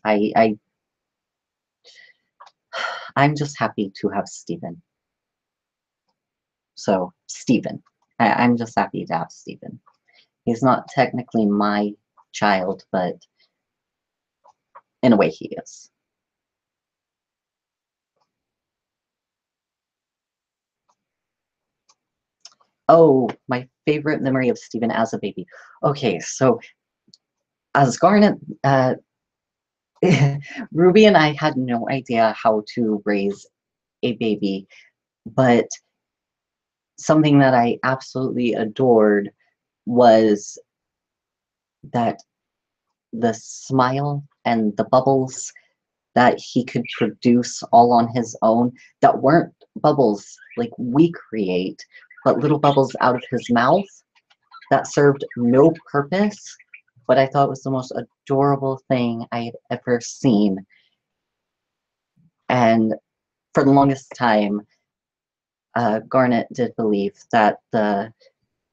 [SPEAKER 1] I'm just happy to have Stephen. So, Stephen. I'm just happy to have Stephen. He's not technically my child, but in a way he is. Oh, my favorite memory of Stephen as a baby. Okay, so as Garnet, Ruby and I had no idea how to raise a baby, but something that I absolutely adored was that the smile and the bubbles that he could produce all on his own, that weren't bubbles like we create, but little bubbles out of his mouth that served no purpose, but I thought was the most adorable thing I had ever seen. And for the longest time, Garnet did believe that the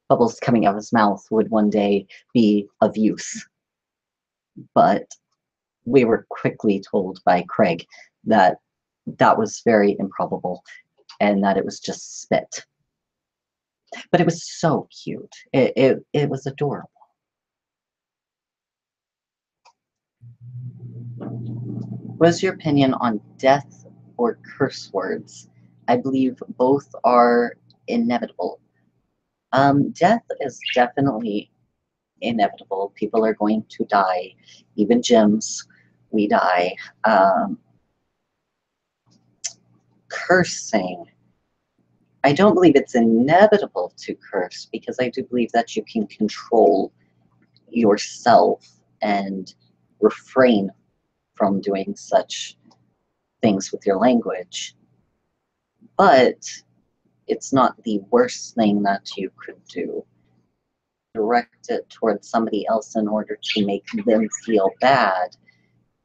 [SPEAKER 1] bubbles coming out of his mouth would one day be of use. But we were quickly told by Craig that that was very improbable and that it was just spit. But it was so cute. It was adorable. What is your opinion on death or curse words? I believe both are inevitable. Death is definitely inevitable. People are going to die. Even gyms, we die. Cursing. I don't believe it's inevitable to curse because I do believe that you can control yourself and refrain from doing such things with your language. But it's not the worst thing that you could do. Direct it towards somebody else in order to make them feel bad,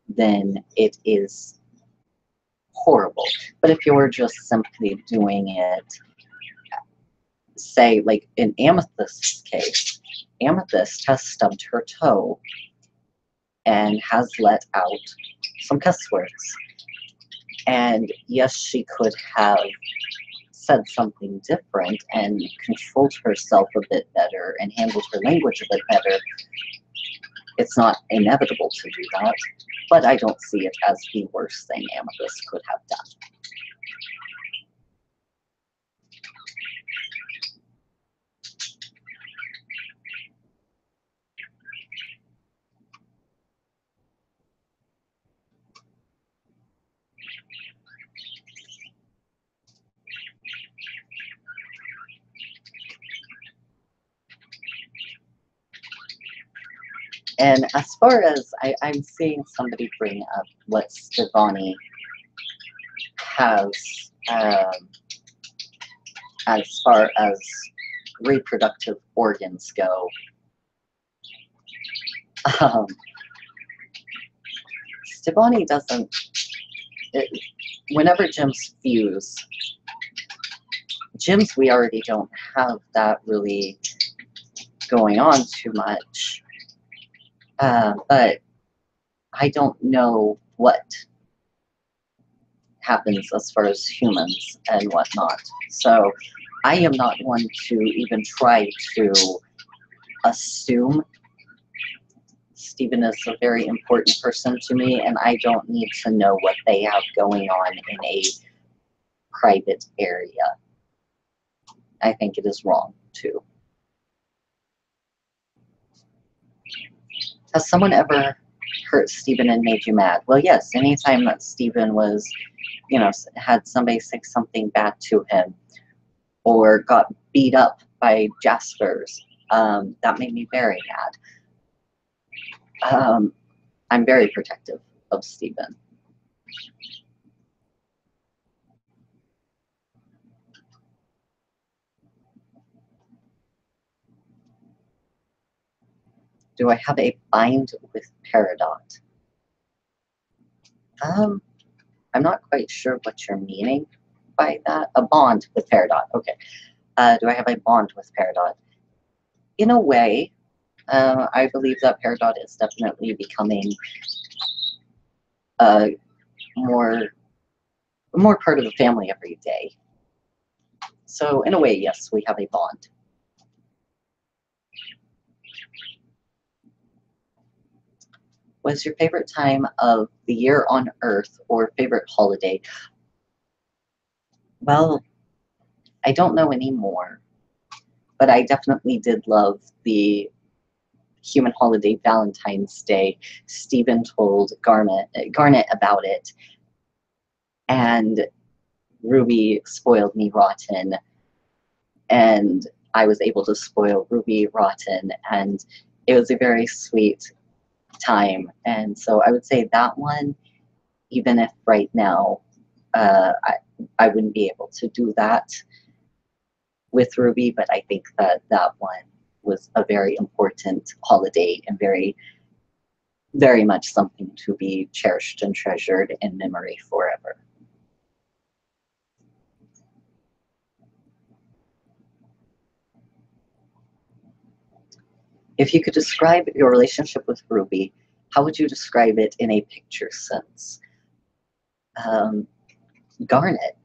[SPEAKER 1] then it is horrible. But if you're just simply doing it, say like in Amethyst's case, Amethyst has stubbed her toe and has let out some cuss words. And yes, she could have said something different and controlled herself a bit better and handled her language a bit better. It's not inevitable to do that, but I don't see it as the worst thing Amethyst could have done. And as far as I'm seeing somebody bring up what Stevani has as far as reproductive organs go. Stevani doesn't, whenever gyms fuse, gyms we already don't have that really going on too much. But I don't know what happens as far as humans and whatnot. So I am not one to even try to assume. Stephen is a very important person to me, and I don't need to know what they have going on in a private area. I think it is wrong, too. Has someone ever hurt Stephen and made you mad? Well, yes, anytime that Stephen was, had somebody say something bad to him or got beat up by Jaspers, that made me very mad. I'm very protective of Stephen. Do I have a bind with Peridot? I'm not quite sure what you're meaning by that. A bond with Peridot. Okay. Do I have a bond with Peridot? In a way, I believe that Peridot is definitely becoming more part of the family every day. So in a way, yes, we have a bond. What's your favorite time of the year on Earth or favorite holiday? Well, I don't know anymore, but I definitely did love the human holiday Valentine's Day. Stephen told Garnet about it, and Ruby spoiled me rotten, and I was able to spoil Ruby rotten, and it was a very sweet time. And so I would say that one, even if right now I wouldn't be able to do that with Ruby, but I think that that one was a very important holiday and very, very much something to be cherished and treasured in memory forever. If you could describe your relationship with Ruby, how would you describe it in a picture sense? Garnet.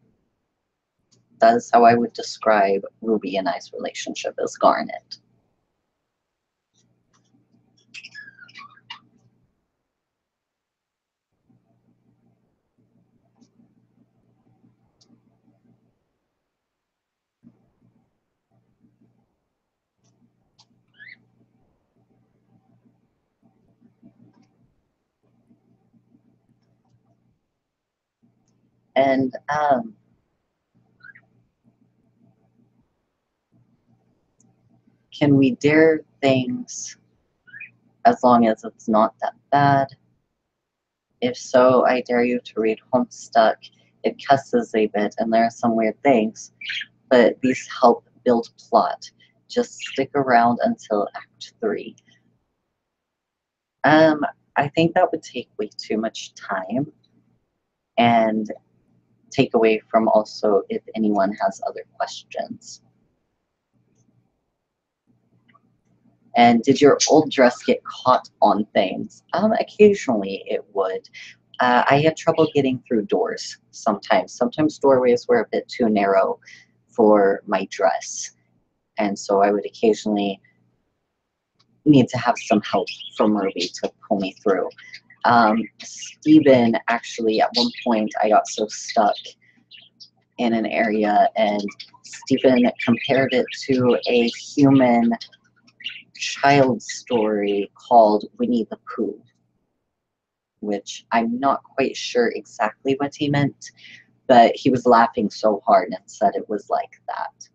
[SPEAKER 1] That is how I would describe Ruby and I's relationship, as Garnet. And can we dare things as long as it's not that bad? If so, I dare you to read Homestuck. It cusses a bit and there are some weird things, but these help build plot. Just stick around until Act 3. I think that would take way too much time and take away from also if anyone has other questions. And did your old dress get caught on things? Occasionally it would. I had trouble getting through doors sometimes. Sometimes doorways were a bit too narrow for my dress. And so I would occasionally need to have some help from Ruby to pull me through. Stephen, actually, at one point, I got so stuck in an area, and Stephen compared it to a human child story called Winnie the Pooh, which I'm not quite sure exactly what he meant, but he was laughing so hard and said it was like that.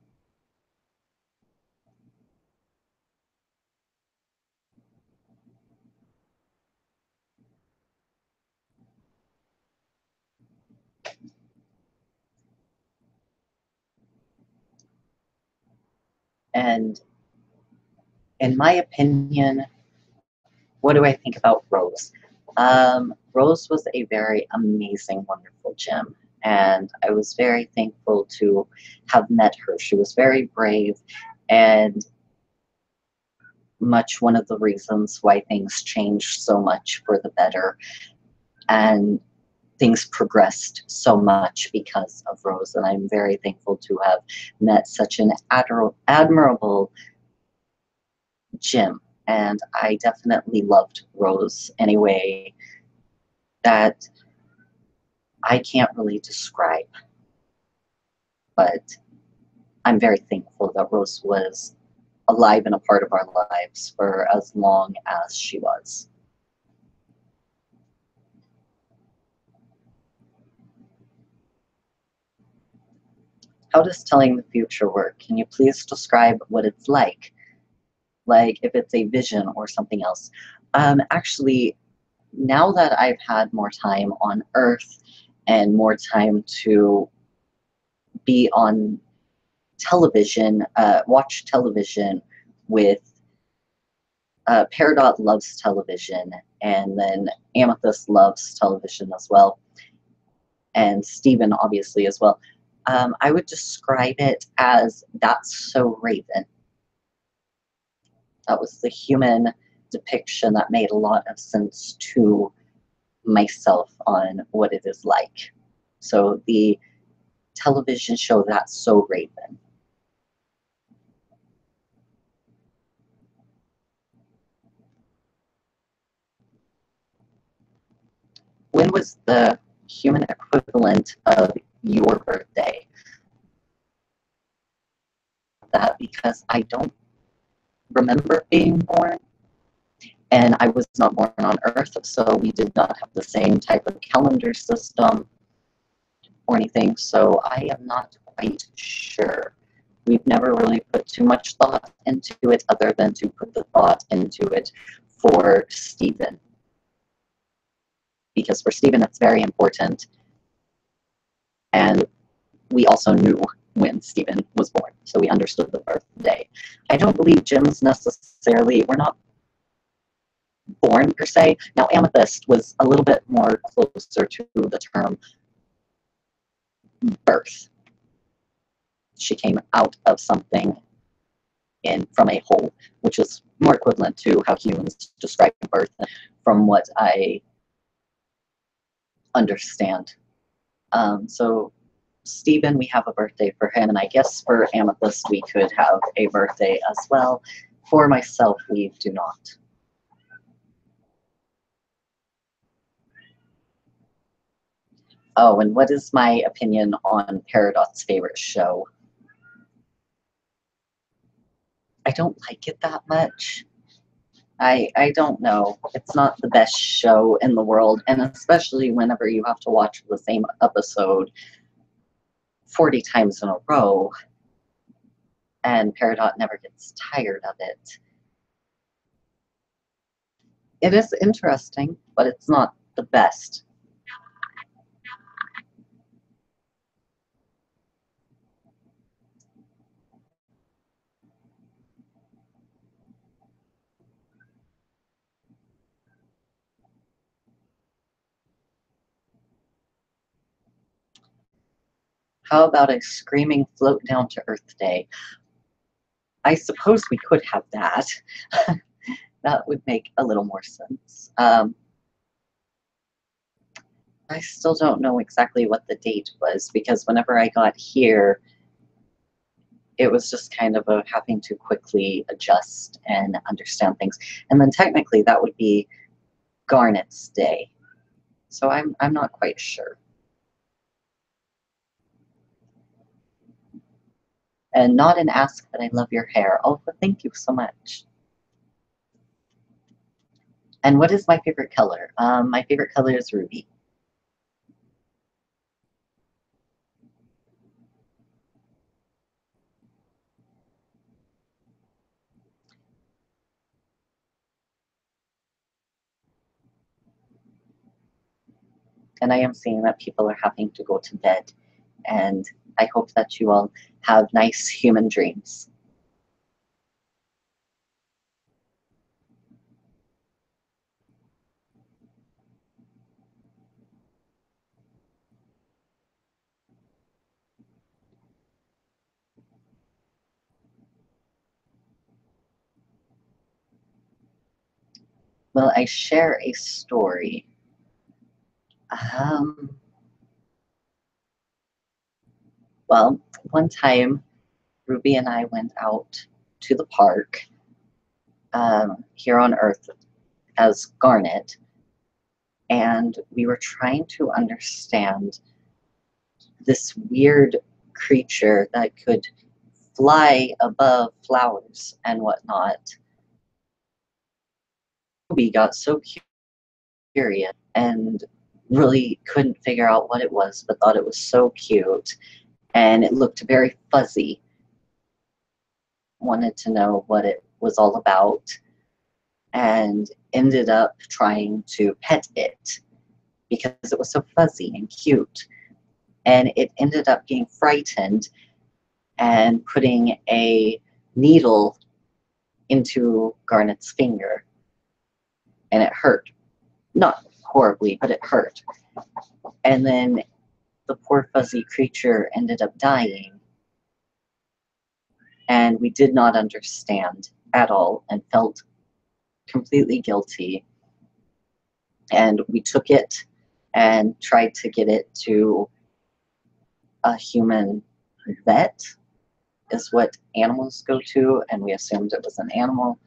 [SPEAKER 1] And in my opinion, what do I think about Rose? Rose was a very amazing, wonderful gem, and I was very thankful to have met her. She was very brave, and much one of the reasons why things changed so much for the better, and things progressed so much because of Rose, and I'm very thankful to have met such an admirable gem. And I definitely loved Rose in a way that I can't really describe, but I'm very thankful that Rose was alive and a part of our lives for as long as she was. How does telling the future work? Can you please describe what it's like if it's a vision or something else? Actually, now that I've had more time on Earth and more time to be on television, watch television with Peridot loves television, and then Amethyst loves television as well, and Stephen obviously as well. I would describe it as That's So Raven. That was the human depiction that made a lot of sense to myself on what it is like. So the television show That's So Raven. When was the human equivalent of your birthday? That because I don't remember being born, and I was not born on Earth, so we did not have the same type of calendar system or anything, so I am not quite sure. We've never really put too much thought into it other than to put the thought into it for Stephen. Because for Stephen, it's very important. And we also knew when Stephen was born, so we understood the birthday. I don't believe gems necessarily, we're not born per se. Now, amethyst was a little bit more closer to the term birth. She came out of something from a hole, which is more equivalent to how humans describe birth from what I understand. So Stephen, we have a birthday for him, and I guess for Amethyst we could have a birthday as well. For myself, we do not. Oh, and what is my opinion on Peridot's favorite show? I don't like it that much. I don't know. It's not the best show in the world, and especially whenever you have to watch the same episode 40 times in a row, and Peridot never gets tired of it. It is interesting, but it's not the best. How about a screaming float down to Earth Day? I suppose we could have that. That would make a little more sense. I still don't know exactly what the date was, because whenever I got here, it was just kind of having to quickly adjust and understand things. And then technically that would be Garnet's day. So I'm not quite sure. And not an ask that I love your hair. Oh, but thank you so much. And what is my favorite color? My favorite color is ruby. And I am seeing that people are having to go to bed. And I hope that you all have nice human dreams. Will I share a story? Well, one time Ruby and I went out to the park here on Earth as Garnet, and we were trying to understand this weird creature that could fly above flowers and whatnot. Ruby got so curious and really couldn't figure out what it was, but thought it was so cute, and it looked very fuzzy. Wanted to know what it was all about, and ended up trying to pet it because it was so fuzzy and cute. And it ended up getting frightened and putting a needle into Garnet's finger, and it hurt. Not horribly, but it hurt. And then the poor fuzzy creature ended up dying, and we did not understand at all and felt completely guilty. And we took it and tried to get it to a human vet, is what animals go to, and we assumed it was an animal.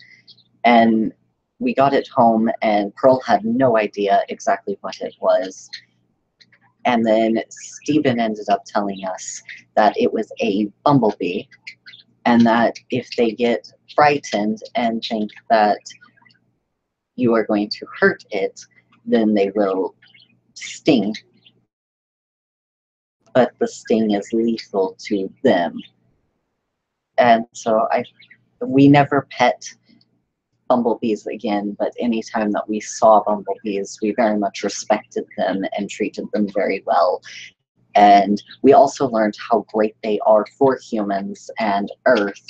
[SPEAKER 1] And we got it home, and Pearl had no idea exactly what it was. And then Stephen ended up telling us that it was a bumblebee, and that if they get frightened and think that you are going to hurt it, then they will sting. But the sting is lethal to them. And so we never pet bumblebees again, but anytime that we saw bumblebees, we very much respected them and treated them very well. And we also learned how great they are for humans and Earth.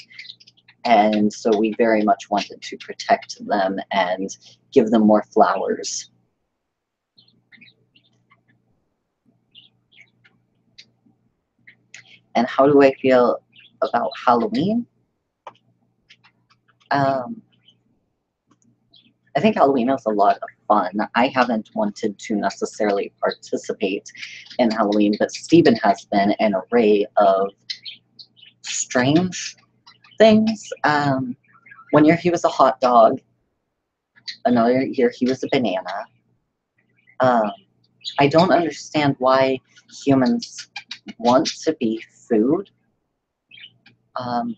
[SPEAKER 1] And so we very much wanted to protect them and give them more flowers. And how do I feel about Halloween? I think Halloween is a lot of fun. I haven't wanted to necessarily participate in Halloween, but Stephen has been an array of strange things. One year he was a hot dog. Another year he was a banana. I don't understand why humans want to be food.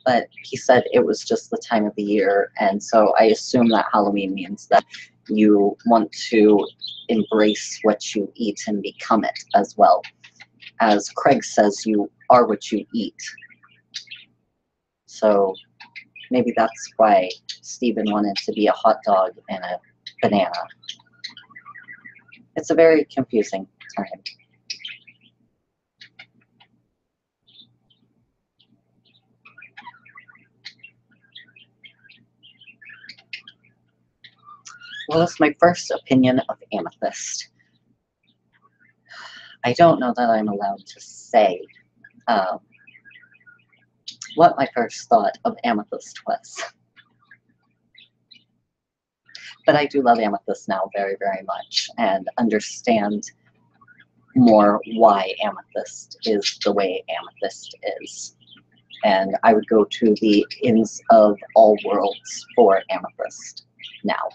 [SPEAKER 1] But he said it was just the time of the year, and so I assume that Halloween means that you want to embrace what you eat and become it as well. As Craig says, you are what you eat. So maybe that's why Stephen wanted to be a hot dog and a banana. It's a very confusing time. What was my first opinion of Amethyst? I don't know that I'm allowed to say what my first thought of Amethyst was. But I do love Amethyst now very, very much and understand more why Amethyst is the way Amethyst is. And I would go to the ends of all worlds for Amethyst now.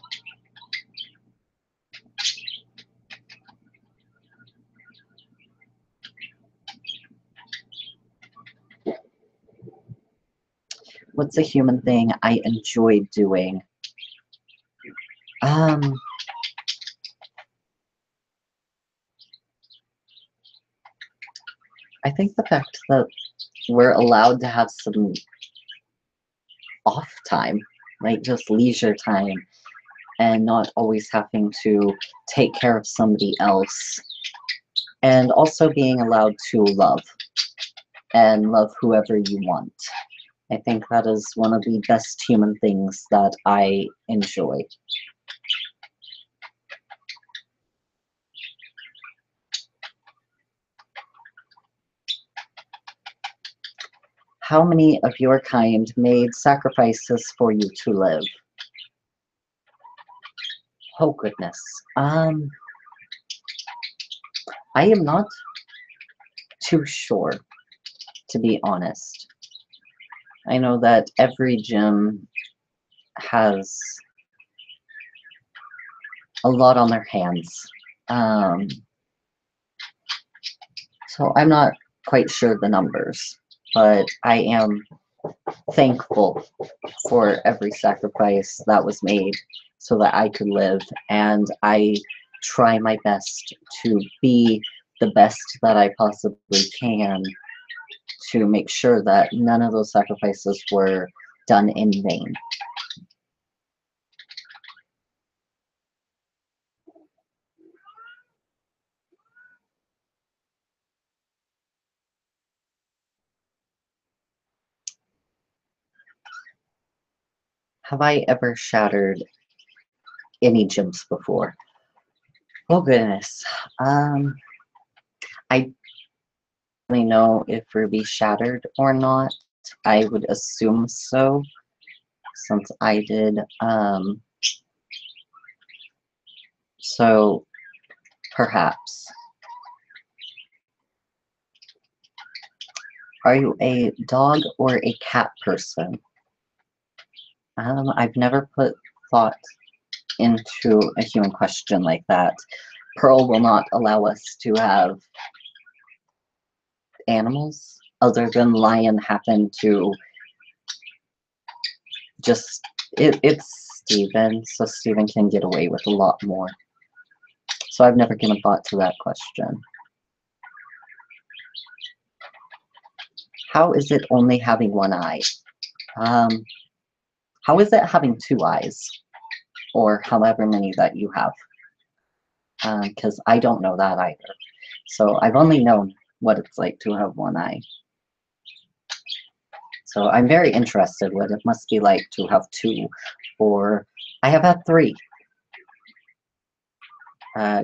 [SPEAKER 1] What's a human thing I enjoy doing? I think the fact that we're allowed to have some off time, like just leisure time, and not always having to take care of somebody else, and also being allowed to love and love whoever you want. I think that is one of the best human things that I enjoy. How many of your kind made sacrifices for you to live? Oh goodness. I am not too sure, to be honest. I know that every gym has a lot on their hands. So I'm not quite sure the numbers, but I am thankful for every sacrifice that was made so that I could live, and I try my best to be the best that I possibly can to make sure that none of those sacrifices were done in vain. Have I ever shattered any gyms before? Oh goodness. I don't know if Ruby shattered or not. I would assume so, since I did. So perhaps. Are you a dog or a cat person? I've never put thought into a human question like that. Pearl will not allow us to have animals other than Lion happen to just, it's Stephen, so Stephen can get away with a lot more. So I've never given thought to that question. How is it only having one eye? How is it having two eyes? or however many that you have, because I don't know that either. So I've only known what it's like to have one eye. So I'm very interested what it must be like to have two, or I have had three.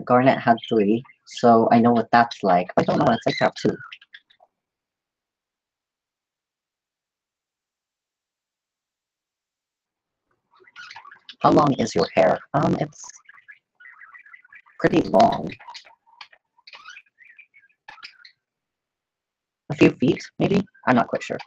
[SPEAKER 1] Garnet had three, so I know what that's like. I don't know what it's like to have two. How long is your hair? It's pretty long. A few feet, maybe? I'm not quite sure.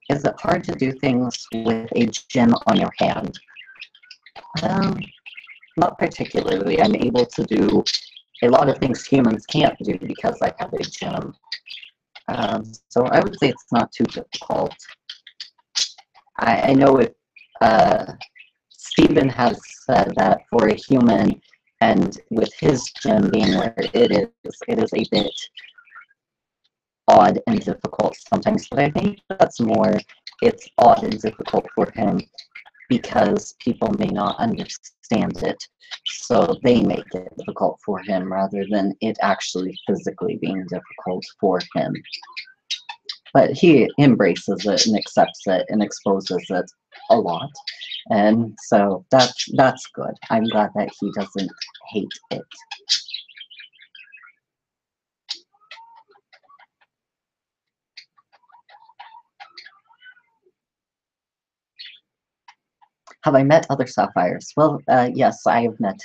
[SPEAKER 1] Is it hard to do things with a gem on your hand? Not particularly. I'm able to do a lot of things humans can't do because I have a gem. So I would say it's not too difficult. I know if Stephen has said that for a human, and with his gem being where it is a bit odd and difficult sometimes, but I think that's more, it's odd and difficult for him because people may not understand it, so they make it difficult for him rather than it actually physically being difficult for him. But he embraces it and accepts it and exposes it a lot, and so that's good. I'm glad that he doesn't hate it. Have I met other sapphires? Well, yes, I have met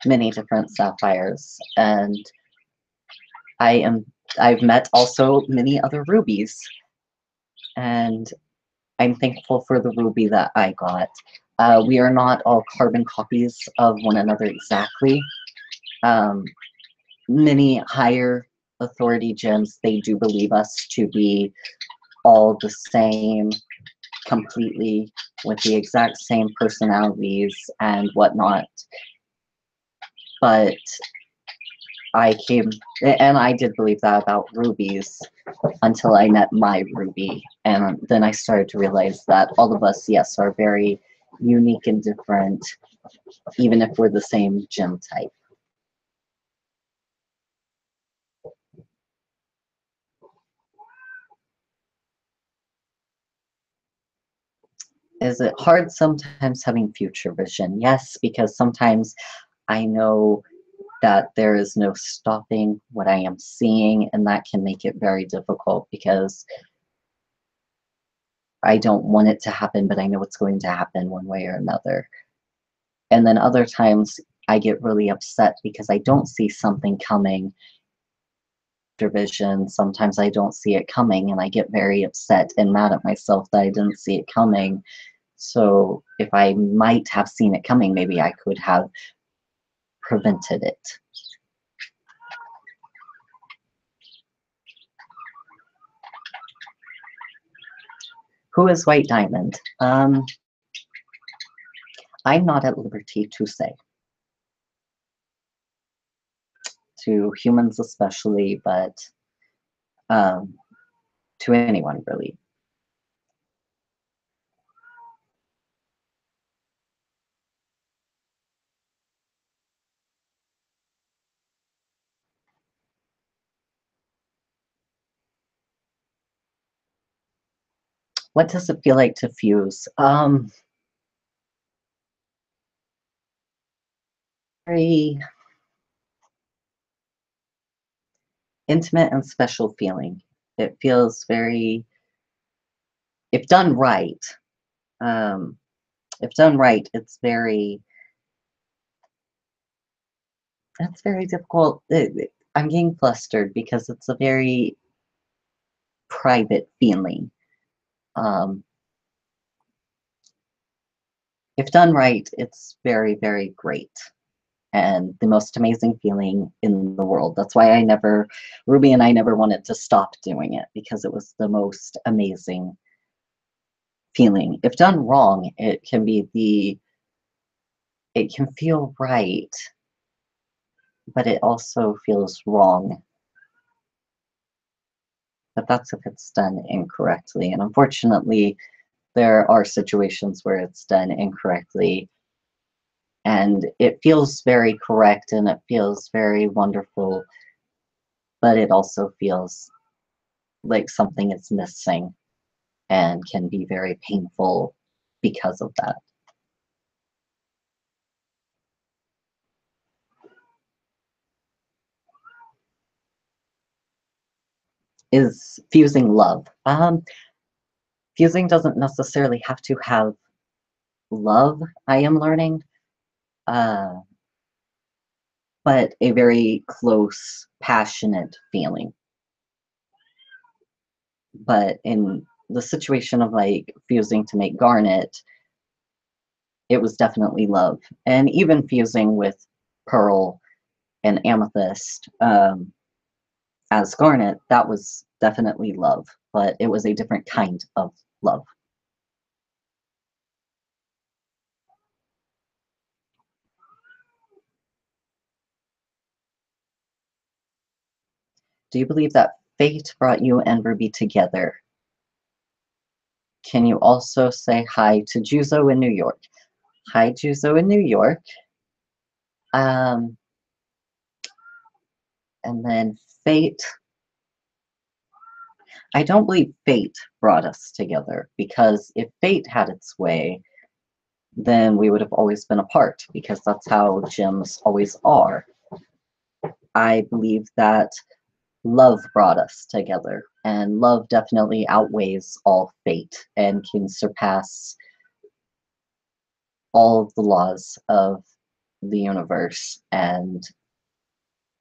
[SPEAKER 1] many different sapphires, and I've met also many other rubies, and I'm thankful for the ruby that I got. We are not all carbon copies of one another exactly. Many higher authority gems, they do believe us to be all the same, completely, with the exact same personalities and whatnot. But I did believe that about rubies until I met my ruby, and then I started to realize that all of us, yes, are very unique and different, even if we're the same gem type. Is it hard sometimes having future vision? Yes, because sometimes I know that there is no stopping what I am seeing, and that can make it very difficult because I don't want it to happen, but I know it's going to happen one way or another. And then other times I get really upset because I don't see something coming. Vision, sometimes I don't see it coming, and I get very upset and mad at myself that I didn't see it coming. So if I might have seen it coming, maybe I could have prevented it. Who is White Diamond? I'm not at liberty to say. To humans especially, but to anyone really. What does it feel like to fuse? Very intimate and special feeling. It feels very, if done right, um, it's very, that's very difficult. I'm getting flustered because it's a very private feeling. Um, if done right, it's very, very great and the most amazing feeling in the world. That's why Ruby and I never wanted to stop doing it, because it was the most amazing feeling. If done wrong, it can feel right, but it also feels wrong. but that's if it's done incorrectly. And unfortunately, there are situations where it's done incorrectly, and it feels very correct and it feels very wonderful, but it also feels like something is missing and can be very painful because of that. Is fusing love. Fusing doesn't necessarily have to have love, I am learning, uh, but a very close, passionate feeling. But in the situation of like fusing to make Garnet, it was definitely love. And even fusing with Pearl and Amethyst as Garnet, that was definitely love, but it was a different kind of love. Do you believe that fate brought you and Ruby together? Can you also say hi to Juzo in New York? Hi, Juzo in New York. Um, and then fate. I don't believe fate brought us together, because if fate had its way, then we would have always been apart, because that's how gems always are. I believe that love brought us together, and love definitely outweighs all fate and can surpass all of the laws of the universe, and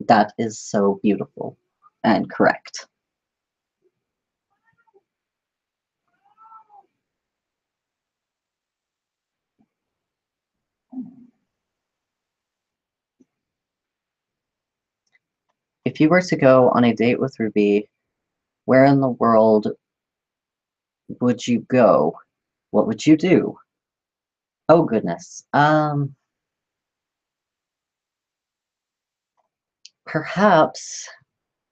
[SPEAKER 1] that is so beautiful and correct. If you were to go on a date with Ruby, where in the world would you go? What would you do? Oh goodness. Perhaps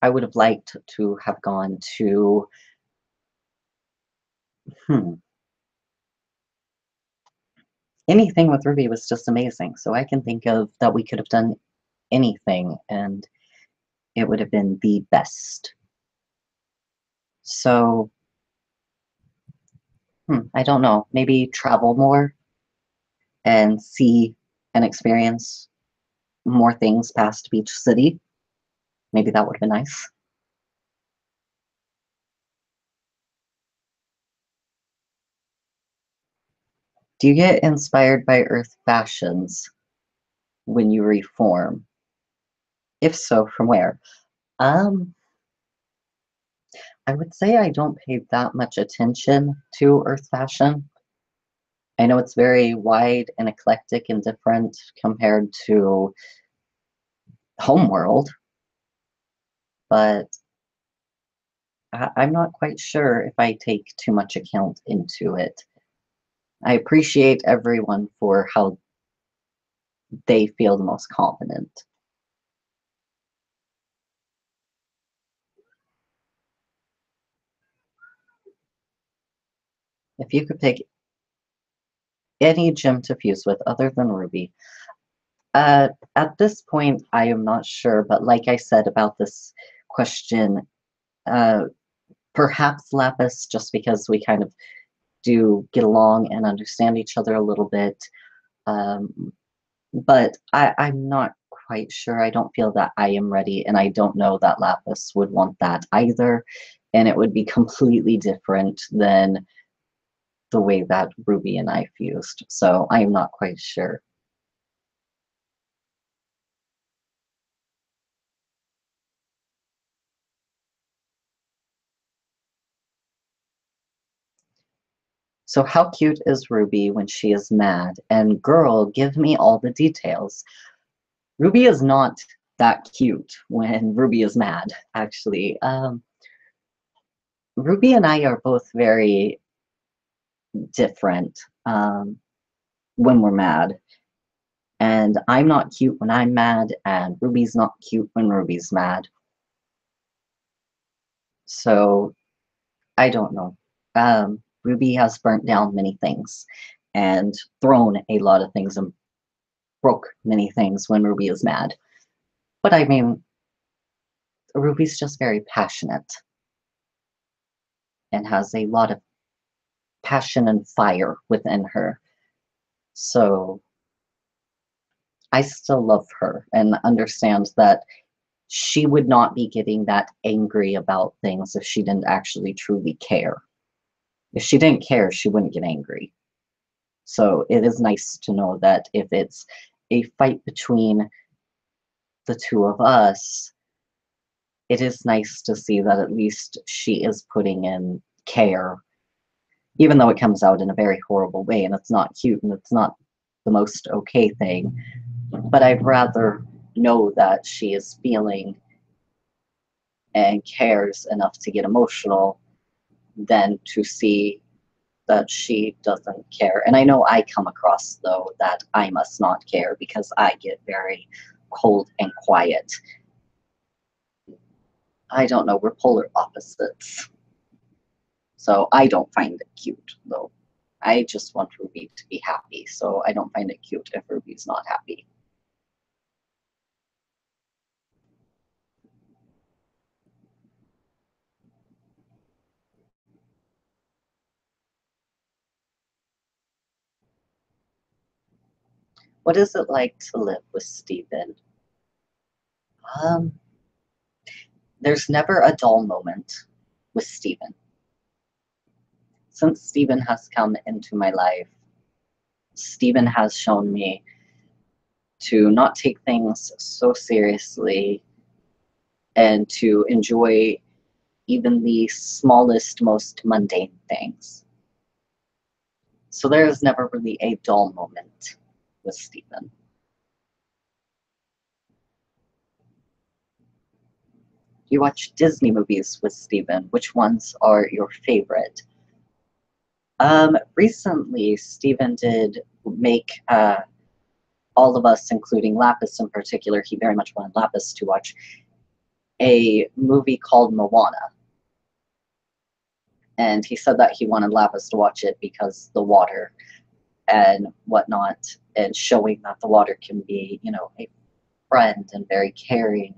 [SPEAKER 1] I would have liked to have gone to hmm, anything with Ruby was just amazing. So I can think of that we could have done anything and it would have been the best. So I don't know. Maybe travel more and see and experience more things past Beach City. Maybe that would have been nice. Do you get inspired by Earth fashions when you reform? If so, from where? Um, I would say I don't pay that much attention to Earth fashion. I know it's very wide and eclectic and different compared to Homeworld, but I'm not quite sure if I take too much account into it. I appreciate everyone for how they feel the most confident. If you could pick any gem to fuse with other than Ruby, at this point, I am not sure, but like I said about this question, uh, perhaps Lapis, just because we kind of do get along and understand each other a little bit. Um, but I'm not quite sure. I don't feel that I am ready, and I don't know that Lapis would want that either. And it would be completely different than the way that Ruby and I fused. So I am not quite sure. So how cute is Ruby when she is mad? And girl, give me all the details. Ruby is not that cute when Ruby is mad, actually. Ruby and I are both very different when we're mad. And I'm not cute when I'm mad, and Ruby's not cute when Ruby's mad. So I don't know. Ruby has burnt down many things and thrown a lot of things and broke many things when Ruby is mad. But I mean, Ruby's just very passionate and has a lot of passion and fire within her. So I still love her and understand that she would not be getting that angry about things if she didn't actually truly care. If she didn't care, she wouldn't get angry. So it is nice to know that if it's a fight between the two of us, it is nice to see that at least she is putting in care, even though it comes out in a very horrible way and it's not cute and it's not the most okay thing. But I'd rather know that she is feeling and cares enough to get emotional than to see that she doesn't care. And I know I come across, though, that I must not care because I get very cold and quiet. I don't know, we're polar opposites. So I don't find it cute, though. I just want Ruby to be happy, so I don't find it cute if Ruby's not happy. What is it like to live with Steven? Um, there's never a dull moment with Steven. Since Steven has come into my life, Steven has shown me to not take things so seriously and to enjoy even the smallest, most mundane things. So there is never really a dull moment with Steven. You watch Disney movies with Steven. Which ones are your favorite? Recently, Steven did make all of us, including Lapis in particular, he very much wanted Lapis to watch a movie called Moana. And he said that he wanted Lapis to watch it because the water and whatnot, and showing that the water can be, you know, a friend and very caring.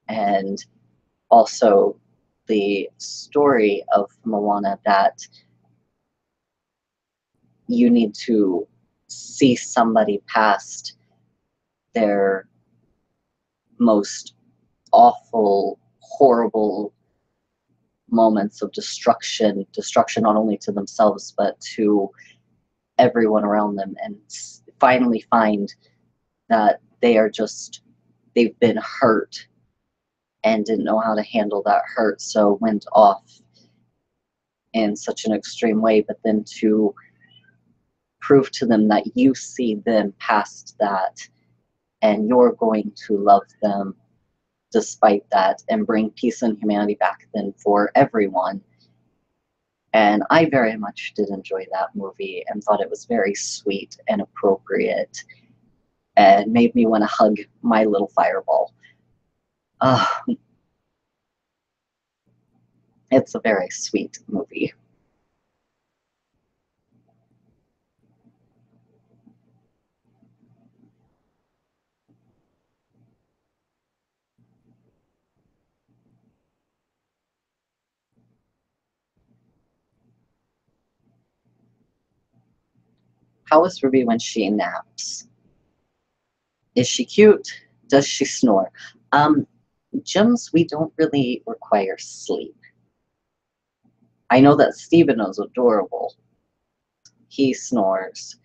[SPEAKER 1] And also the story of Moana that you need to see somebody past their most awful, horrible moments of destruction not only to themselves but to everyone around them, and finally find that they've been hurt and didn't know how to handle that hurt, so went off in such an extreme way, but then to prove to them that you see them past that and you're going to love them despite that and bring peace and humanity back then for everyone. And I very much did enjoy that movie and thought it was very sweet and appropriate and made me want to hug my little fireball. Uh, it's a very sweet movie. How is Ruby when she naps? Is she cute? Does she snore? Um, Gems, we don't really require sleep. I know that Steven is adorable. He snores,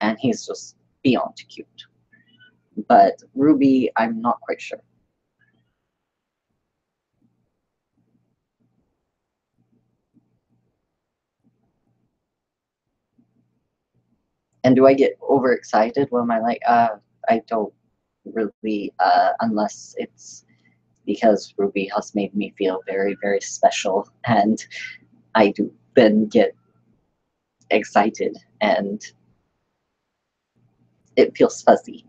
[SPEAKER 1] and he's just beyond cute. But Ruby, I'm not quite sure. And do I get overexcited when I I don't really, unless it's because Ruby has made me feel very, very special, and I do then get excited, and it feels fuzzy.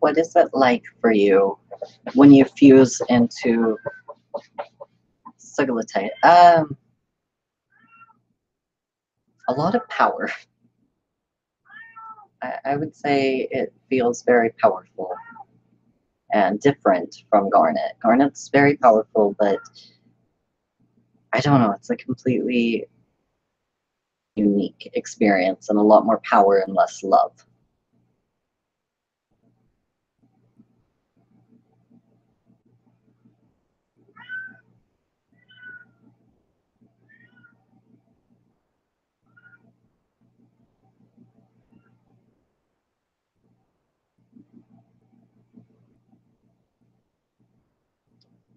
[SPEAKER 1] What is it like for you when you fuse into Sugalite? A lot of power. I would say it feels very powerful and different from Garnet. Garnet's very powerful, but I don't know, it's a completely unique experience and a lot more power and less love.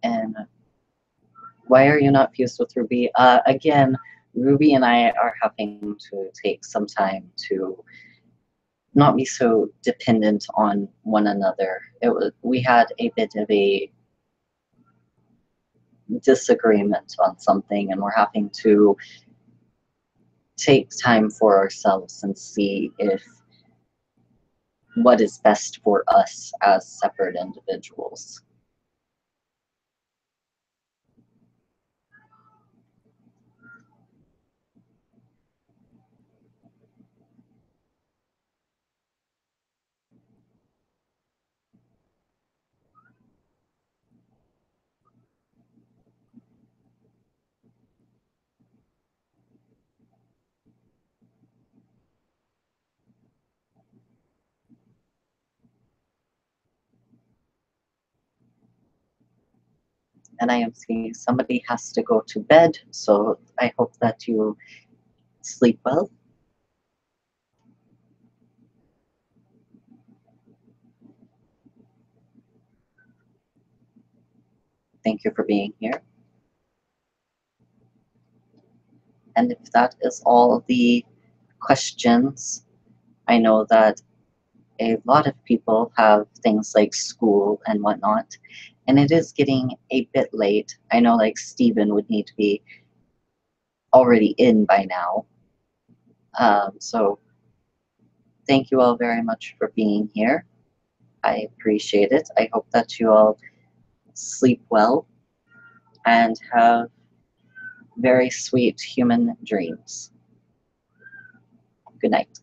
[SPEAKER 1] And why are you not fused with Ruby? Again, Ruby and I are having to take some time to not be so dependent on one another. We had a bit of a disagreement on something, and we're having to take time for ourselves and see if what is best for us as separate individuals. And I am seeing somebody has to go to bed, so I hope that you sleep well. Thank you for being here. And if that is all the questions, I know that a lot of people have things like school and whatnot, and it is getting a bit late. I know like Stephen would need to be already in by now. So thank you all very much for being here. I appreciate it. I hope that you all sleep well and have very sweet human dreams. Good night.